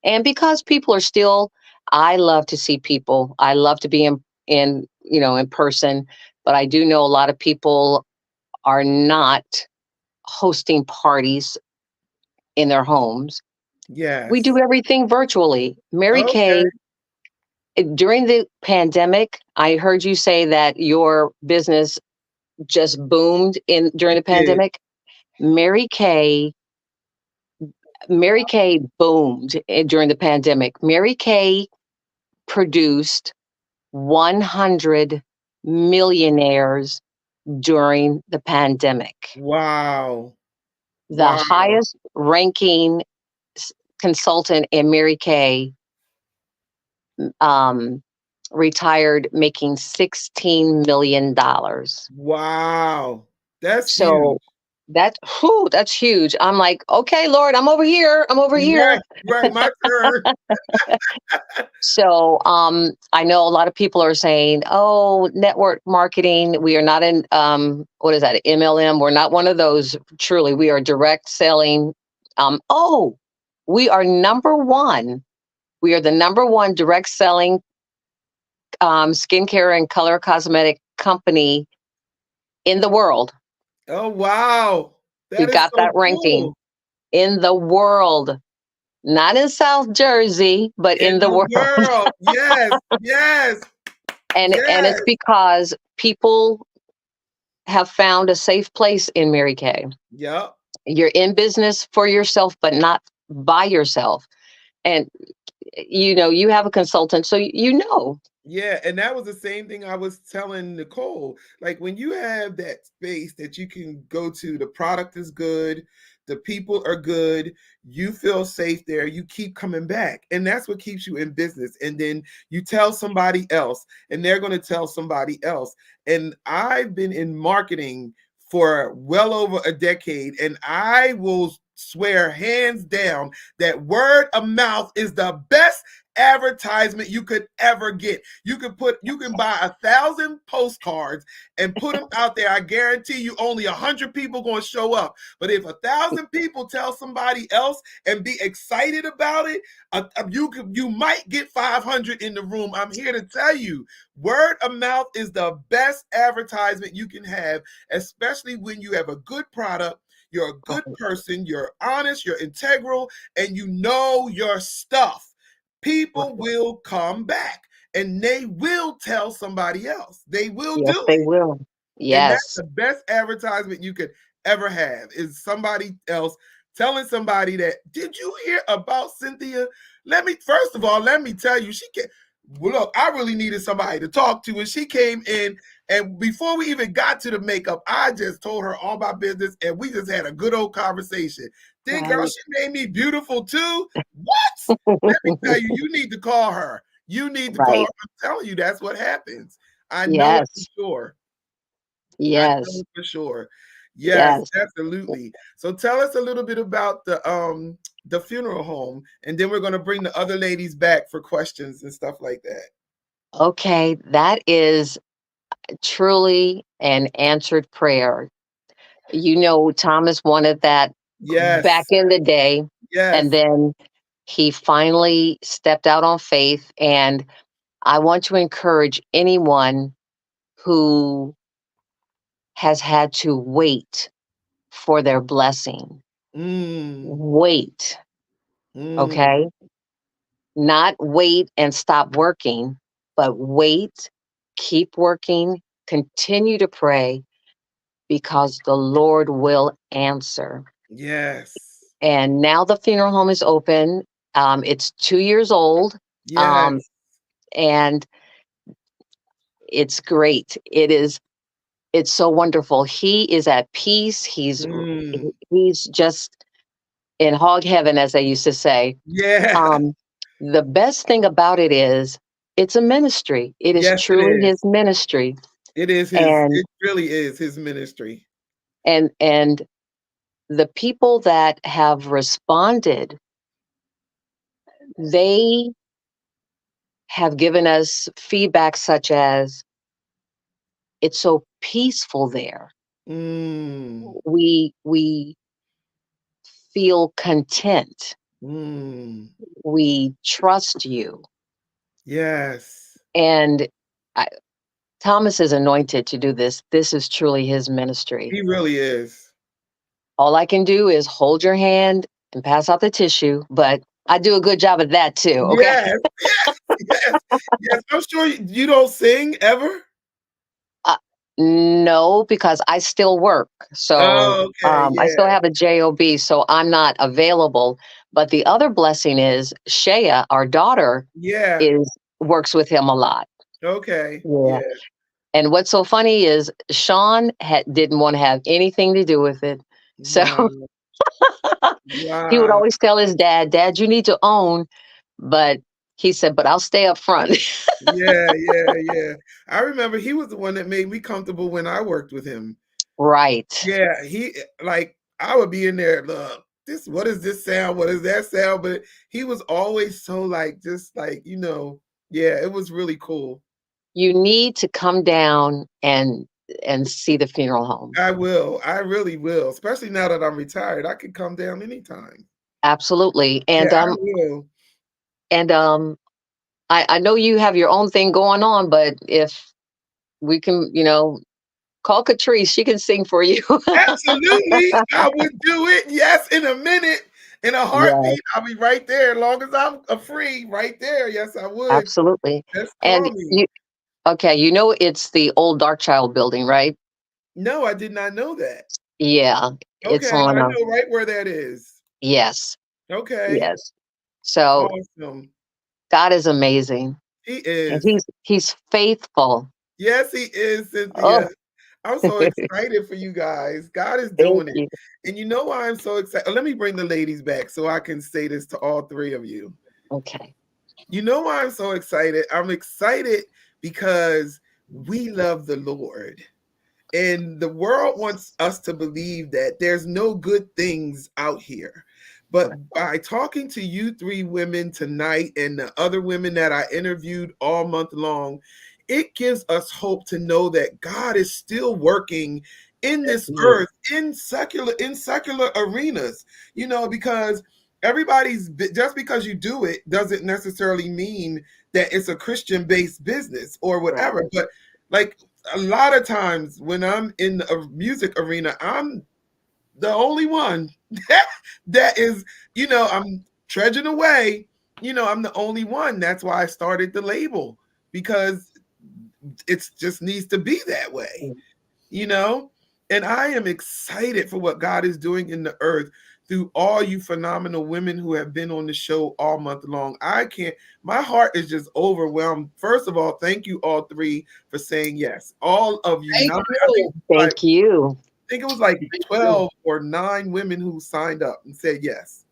And because people are still, I love to see people. I love to be in person, but I do know a lot of people are not hosting parties in their homes. We do Yes. everything virtually. Mary Okay. Kay, during the pandemic, I heard you say that your business just boomed in during It the did. pandemic. Mary Kay Mary Kay boomed during the pandemic. Mary Kay produced 100 millionaires during the pandemic. Wow. The Wow. highest ranking consultant in Mary Kay um, retired making $16 million. Wow. That's So huge. that's huge. I'm like, okay, Lord, I'm over here. I'm over Right. here. Right. My turn. So I know a lot of people are saying, "Oh, network marketing. We are not in what is that? MLM. We're not one of those. Truly, we are direct selling. Oh, we are number one. We are the number one direct selling skincare and color cosmetic company in the world. Oh, wow. That We is got so that ranking cool. in the world, not in South Jersey, but In in the the world." world. Yes. Yes. And Yes. it's because people have found a safe place in Mary Kay. Yep. You're in business for yourself, but not by yourself. And you have a consultant, so you know. Yeah, and that was the same thing I was telling Nicole. Like when you have that space that you can go to, the product is good, the people are good, you feel safe there, you keep coming back. And that's what keeps you in business. And then you tell somebody else, and they're going to tell somebody else. And I've been in marketing for well over a decade, and I will swear hands down that word of mouth is the best advertisement you could ever get. You can buy 1,000 postcards and put them out there. I guarantee you only 100 people going to show up. But if 1,000 people tell somebody else and be excited about it, you might get 500 in the room. I'm here to tell you, word of mouth is the best advertisement you can have, especially when you have a good product. You're a good person, you're honest, you're integral, and you know your stuff. People will come back and they will tell somebody else. They will Yes, do they it. will. And that's Yes. the best advertisement you could ever have is somebody else telling somebody that, did you hear about Cynthia? First of all, let me tell you, look, I really needed somebody to talk to. And she came in, and before we even got to the makeup, I just told her all my business and we just had a good old conversation. Then, girl, Right. she made me beautiful too. What? Let me tell you, you need to call her. You need to call her. Right. I'm telling you, that's what happens. I know it for Yes. sure. I know Yes. for sure. Yes, Yes. absolutely. So tell us a little bit about the funeral home, and then we're gonna bring the other ladies back for questions and stuff like that. Okay, that is truly an answered prayer. Thomas wanted that back Yes, in the day, and yes. then he finally stepped out on faith. And I want to encourage anyone who has had to wait for their blessing. Mm, Wait, mm, okay? Not wait and stop working, but wait, keep working, continue to pray because the Lord will answer. yes, And now the funeral home is open. It's 2 years old, um, yes. and it's great. It's so wonderful. He is at peace. Mm, He's just in hog heaven, as they used to say. yeah. Um, the best thing about it is it's a ministry. It is Yes, it truly his is. ministry. It is his. And It really is his ministry. and the people that have responded, they have given us feedback such as it's so peaceful there. Mm, We feel content. mm, We trust you. yes. And I, Thomas is anointed to do this. This is truly his ministry. He really is. All I can do is hold your hand and pass out the tissue, but I do a good job of that too. Okay. Yes, yes, yes, yes. I'm sure you don't sing ever. Uh, no, because I still work. So Oh, okay, I still yeah, have a job, so I'm not available. But the other blessing is Shea, our daughter, yeah. is works with him a lot. Okay, Yeah. yeah. And what's so funny is Sean didn't want to have anything to do with it. So Wow, he would wow. always tell his dad, Dad, you need to own. But he said, but I'll stay up front. Yeah, yeah, yeah. I remember he was the one that made me comfortable when I worked with him. Right. Yeah, like I would be in there. Look, what is this sound? What is that sound? But he was always so like, just like yeah. It was really cool. You need to come down and see the funeral home. I will. I really will. Especially now that I'm retired, I can come down anytime. Absolutely. Yeah, I will. And I know you have your own thing going on, but if we can, call Katrice, she can sing for you. Absolutely, I would do it. Yes, in a minute, in a Yes, heartbeat. I'll be right there. As long as I'm free, right there. Yes, I would. absolutely. Just And call me. Okay, it's the old Dark Child building, right? No, I did not know that. Yeah, it's Okay, on I a know right where that is. yes, Okay, yes. So awesome. God is amazing, He and is. he's faithful. Yes, he is, Cynthia. Oh, I'm so excited for you guys. God is thank doing it. you. And you know why I'm so excited? Let me bring the ladies back so I can say this to all three of you. Okay. You know why I'm so excited? I'm excited because we love the Lord. And the world wants us to believe that there's no good things out here. But by talking to you three women tonight and the other women that I interviewed all month long, it gives us hope to know that God is still working in this Yeah. earth in secular arenas, because everybody's just because you do it doesn't necessarily mean that it's a Christian based business or Right. whatever. But like a lot of times when I'm in the music arena, I'm the only one that is, I'm trudging away. I'm the only one. That's why I started the label because it just needs to be that way, you know? And I am excited for what God is doing in the earth through all you phenomenal women who have been on the show all month long. My heart is just overwhelmed. First of all, thank you all three for saying yes. All of you. Thank Now, you. Thank you. I think it was like Thank you. 12 or 9 women who signed up and said yes.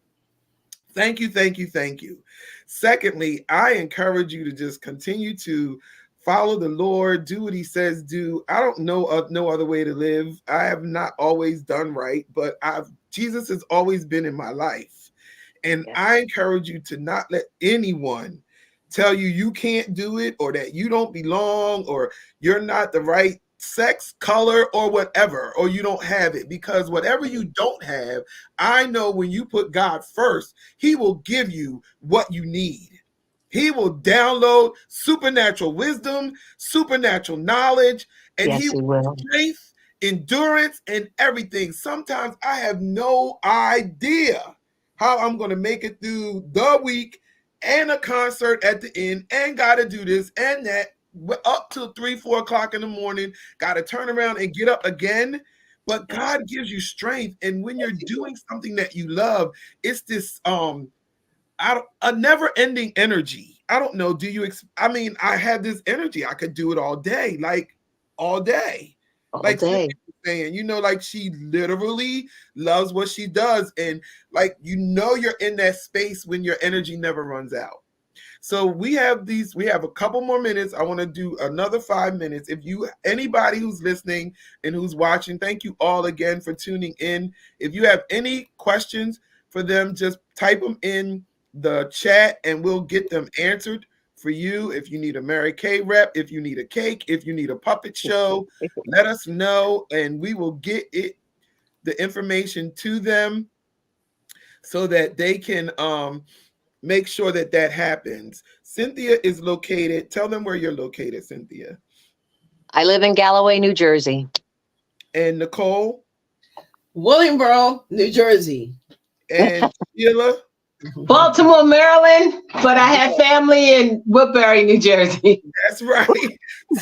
Thank you, thank you, thank you. Secondly, I encourage you to just continue to follow the Lord, do what he says do. I don't know of no other way to live. I have not always done right, but Jesus has always been in my life. And Yes. I encourage you to not let anyone tell you you can't do it or that you don't belong or you're not the right sex, color, or whatever, or you don't have it. Because whatever you don't have, I know when you put God first, he will give you what you need. He will download supernatural wisdom, supernatural knowledge, and he Yes, will he will. strength, endurance, and everything. Sometimes I have no idea how I'm going to make it through the week and a concert at the end and got to do this and that up till 3, 4 o'clock in the morning, got to turn around and get up again. But Yes. God gives you strength. And when you're doing something that you love, it's this a never ending energy. I don't know. I mean, I had this energy. I could do it all day, like all day. All Like Cynthia day. was saying, like she literally loves what she does. And like, you're in that space when your energy never runs out. So we have a couple more minutes. I want to do another 5 minutes. Anybody who's listening and who's watching, thank you all again for tuning in. If you have any questions for them, just type them in the chat and we'll get them answered for you. If you need a Mary Kay rep, if you need a cake, if you need a puppet show, let us know and we will get the information to them so that they can make sure that happens. Cynthia is located. Tell them where you're located, Cynthia. I live in Galloway, New Jersey. And Nicole Williamboro, New Jersey. and Sheila. Baltimore, Maryland, but I have family in Woodbury, New Jersey, That's right. in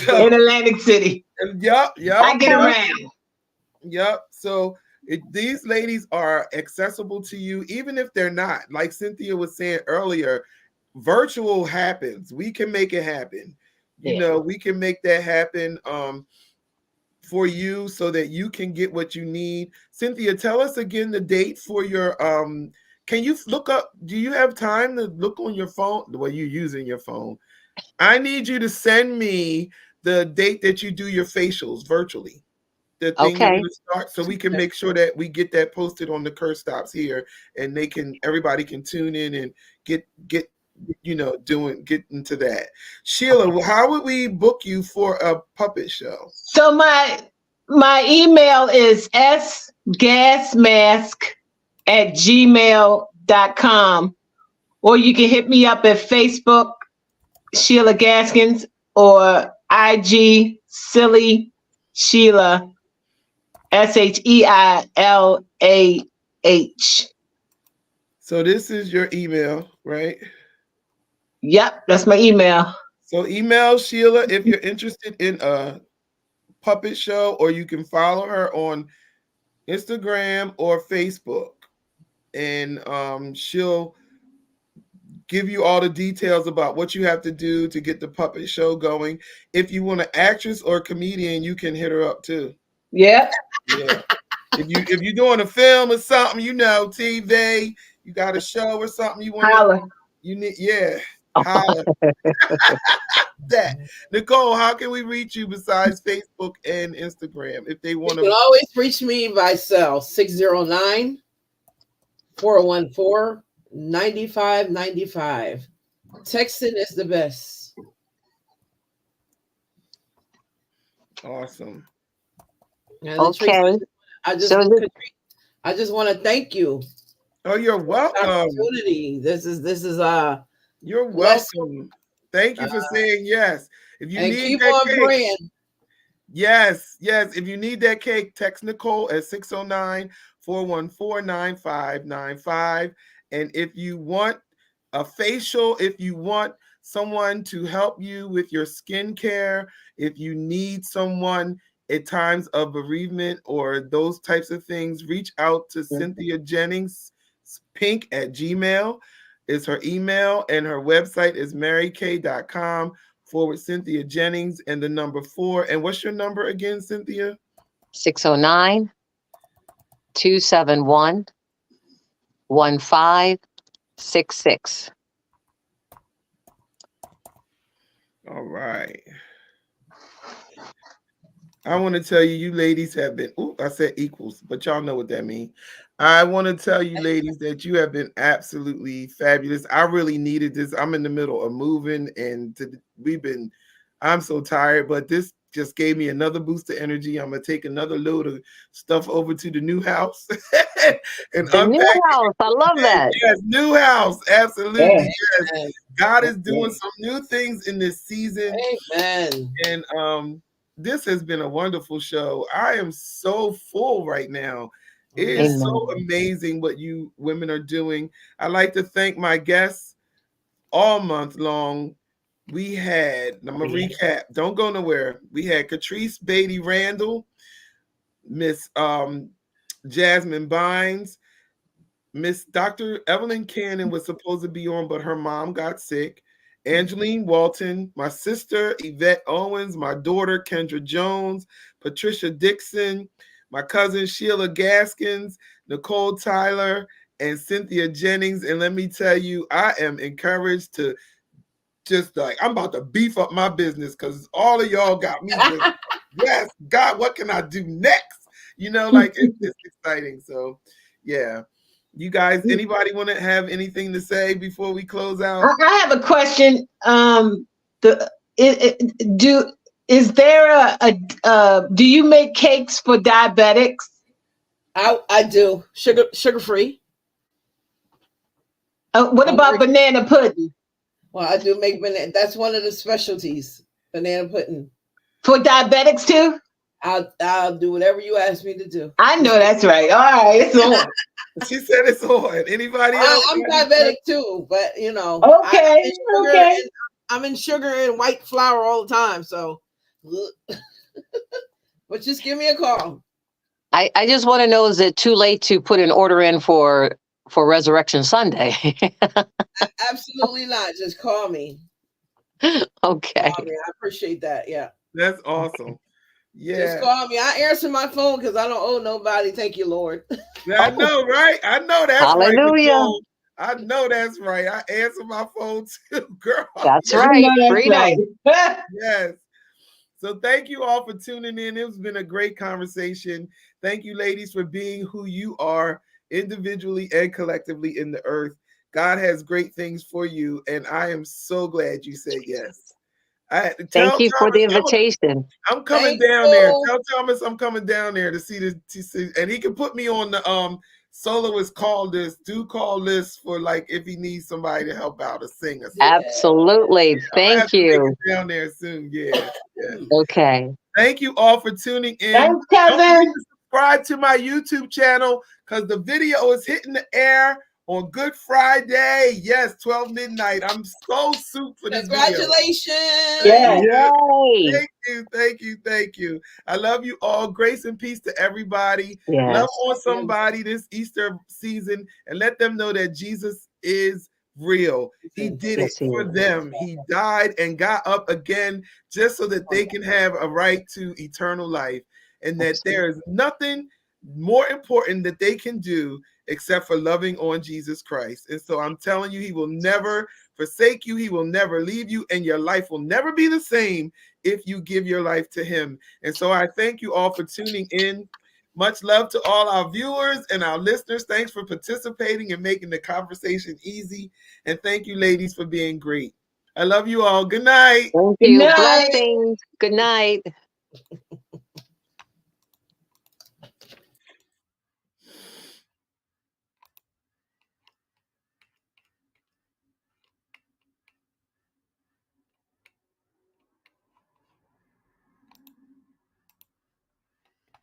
So, Atlantic City. yep, I yep, get yep, around. yep. So these ladies are accessible to you, even if they're not. Like Cynthia was saying earlier, virtual happens. We can make it happen. Yeah. We can make that happen. For you so that you can get what you need. Cynthia, tell us again the date for your can you look up, do you have time to look on your phone? Well, you're using your phone. I need you to send me the date that you do your facials virtually. The thing you're going Okay. to start so we can make sure that we get that posted on the Curse Stops here and everybody can tune in and get get into that. Okay. Sheila, how would we book you for a puppet show? So my email is sgasmask@gmail.com, or you can hit me up at Facebook, Sheila Gaskins, or IG Silly Sheila, SHEILAH. So this is your email, right? Yep, that's my email. So email Sheila if you're interested in a puppet show, or you can follow her on Instagram or Facebook, and she'll give you all the details about what you have to do to get the puppet show going. If you want an actress or a comedian, you can hit her up too. Yep. Yeah. If you're doing a film or something, TV, you got a show or something Holla. you need, yeah. Holla. That. Nicole, how can we reach you besides Facebook and Instagram if they You want can to? always reach me by cell 609 414 9595. Texting is the best. Awesome. And Okay. I just, So I just want to thank you Oh, you're for this welcome. opportunity. This is You're blessing. welcome. Thank you for saying yes. If you And need keep that on cake, praying. yes. If you need that cake, text Nicole at 609-414-9595. And if you want a facial, if you want someone to help you with your skincare, if you need someone at times of bereavement or those types of things, reach out to Cynthia Jennings Pink at Gmail is her email, and her website is maryk.com/Cynthia Jennings and the number 4. And what's your number again, Cynthia? 609-271-1566. All right. I want to tell you, you ladies have been, I said equals, but y'all know what that means. I want to tell you, ladies, that you have been absolutely fabulous. I really needed this. I'm in the middle of moving, and I'm so tired, but this just gave me another boost of energy. I'm going to take another load of stuff over to the new house and The new unpack house. I love that. Yes, new house. Absolutely. Yeah. Yes. God is doing some new things in this season. Amen. And this has been a wonderful show. I am so full right now. It is so amazing what you women are doing. I'd like to thank my guests all month long. I'm going to recap. Don't go nowhere. We had Katrice Beatty Randall, Miss Jasmine Bynes, Miss Dr. Evelyn Cannon was supposed to be on, but her mom got sick. Angeline Walton, my sister Yvette Owens, my daughter Kendra Jones, Patricia Dixon, my cousin Sheila Gaskins, Nicole Tyler, and Cynthia Jennings. And let me tell you, I am encouraged to I'm about to beef up my business because all of y'all got me just, yes, God, what can I do next? It's exciting. So, yeah. You guys, anybody want to have anything to say before we close out? I have a question. Is there do you make cakes for diabetics? I do sugar free. What about banana pudding? Well, I do make banana. That's one of the specialties. Banana pudding for diabetics too. I'll do whatever you ask me to do. I know that's right. All right, it's on. She said it's on. Anybody else? I'm diabetic too, but okay, I'm in sugar and white flour all the time. So, but just give me a call. I just want to know, is it too late to put an order in for Resurrection Sunday? Absolutely not. Just call me. Okay. Call me. I appreciate that. Yeah. That's awesome. Yeah. Just call me. I answer my phone because I don't owe nobody. Thank you, Lord. I know, right? I know that's Hallelujah. Right. I know that's right. I answer my phone too, girl. That's right. Freedom. Right. Yes. So thank you all for tuning in. It's been a great conversation. Thank you, ladies, for being who you are individually and collectively in the earth. God has great things for you, and I am so glad you said yes. Thank you for the invitation. I'm coming down there. Tell Thomas I'm coming down there to see this, and he can put me on the soloist call list. Do call list for if he needs somebody to help out or sing or something. Absolutely. Thank you. Down there soon. Yeah. Okay. Thank you all for tuning in. Thanks, Kevin. Don't forget to subscribe to my YouTube channel because the video is hitting the air on Good Friday. Yes, 12 midnight. I'm so soup for this video. Thank Congratulations. Yes. you. Yay. Thank you. Thank you. Thank you. I love you all. Grace and peace to everybody. Love Yes. on somebody this Easter season and let them know that Jesus is real. He did it Yes, he for is. them. He died and got up again just so that they can have a right to eternal life, and that there is nothing more important that they can do except for loving on Jesus Christ. And so I'm telling you, he will never forsake you. He will never leave you, and your life will never be the same if you give your life to him. And so I thank you all for tuning in. Much love to all our viewers and our listeners. Thanks for participating and making the conversation easy. And thank you, ladies, for being great. I love you all. Good night. Thank Good you. night. Blessings. Good night.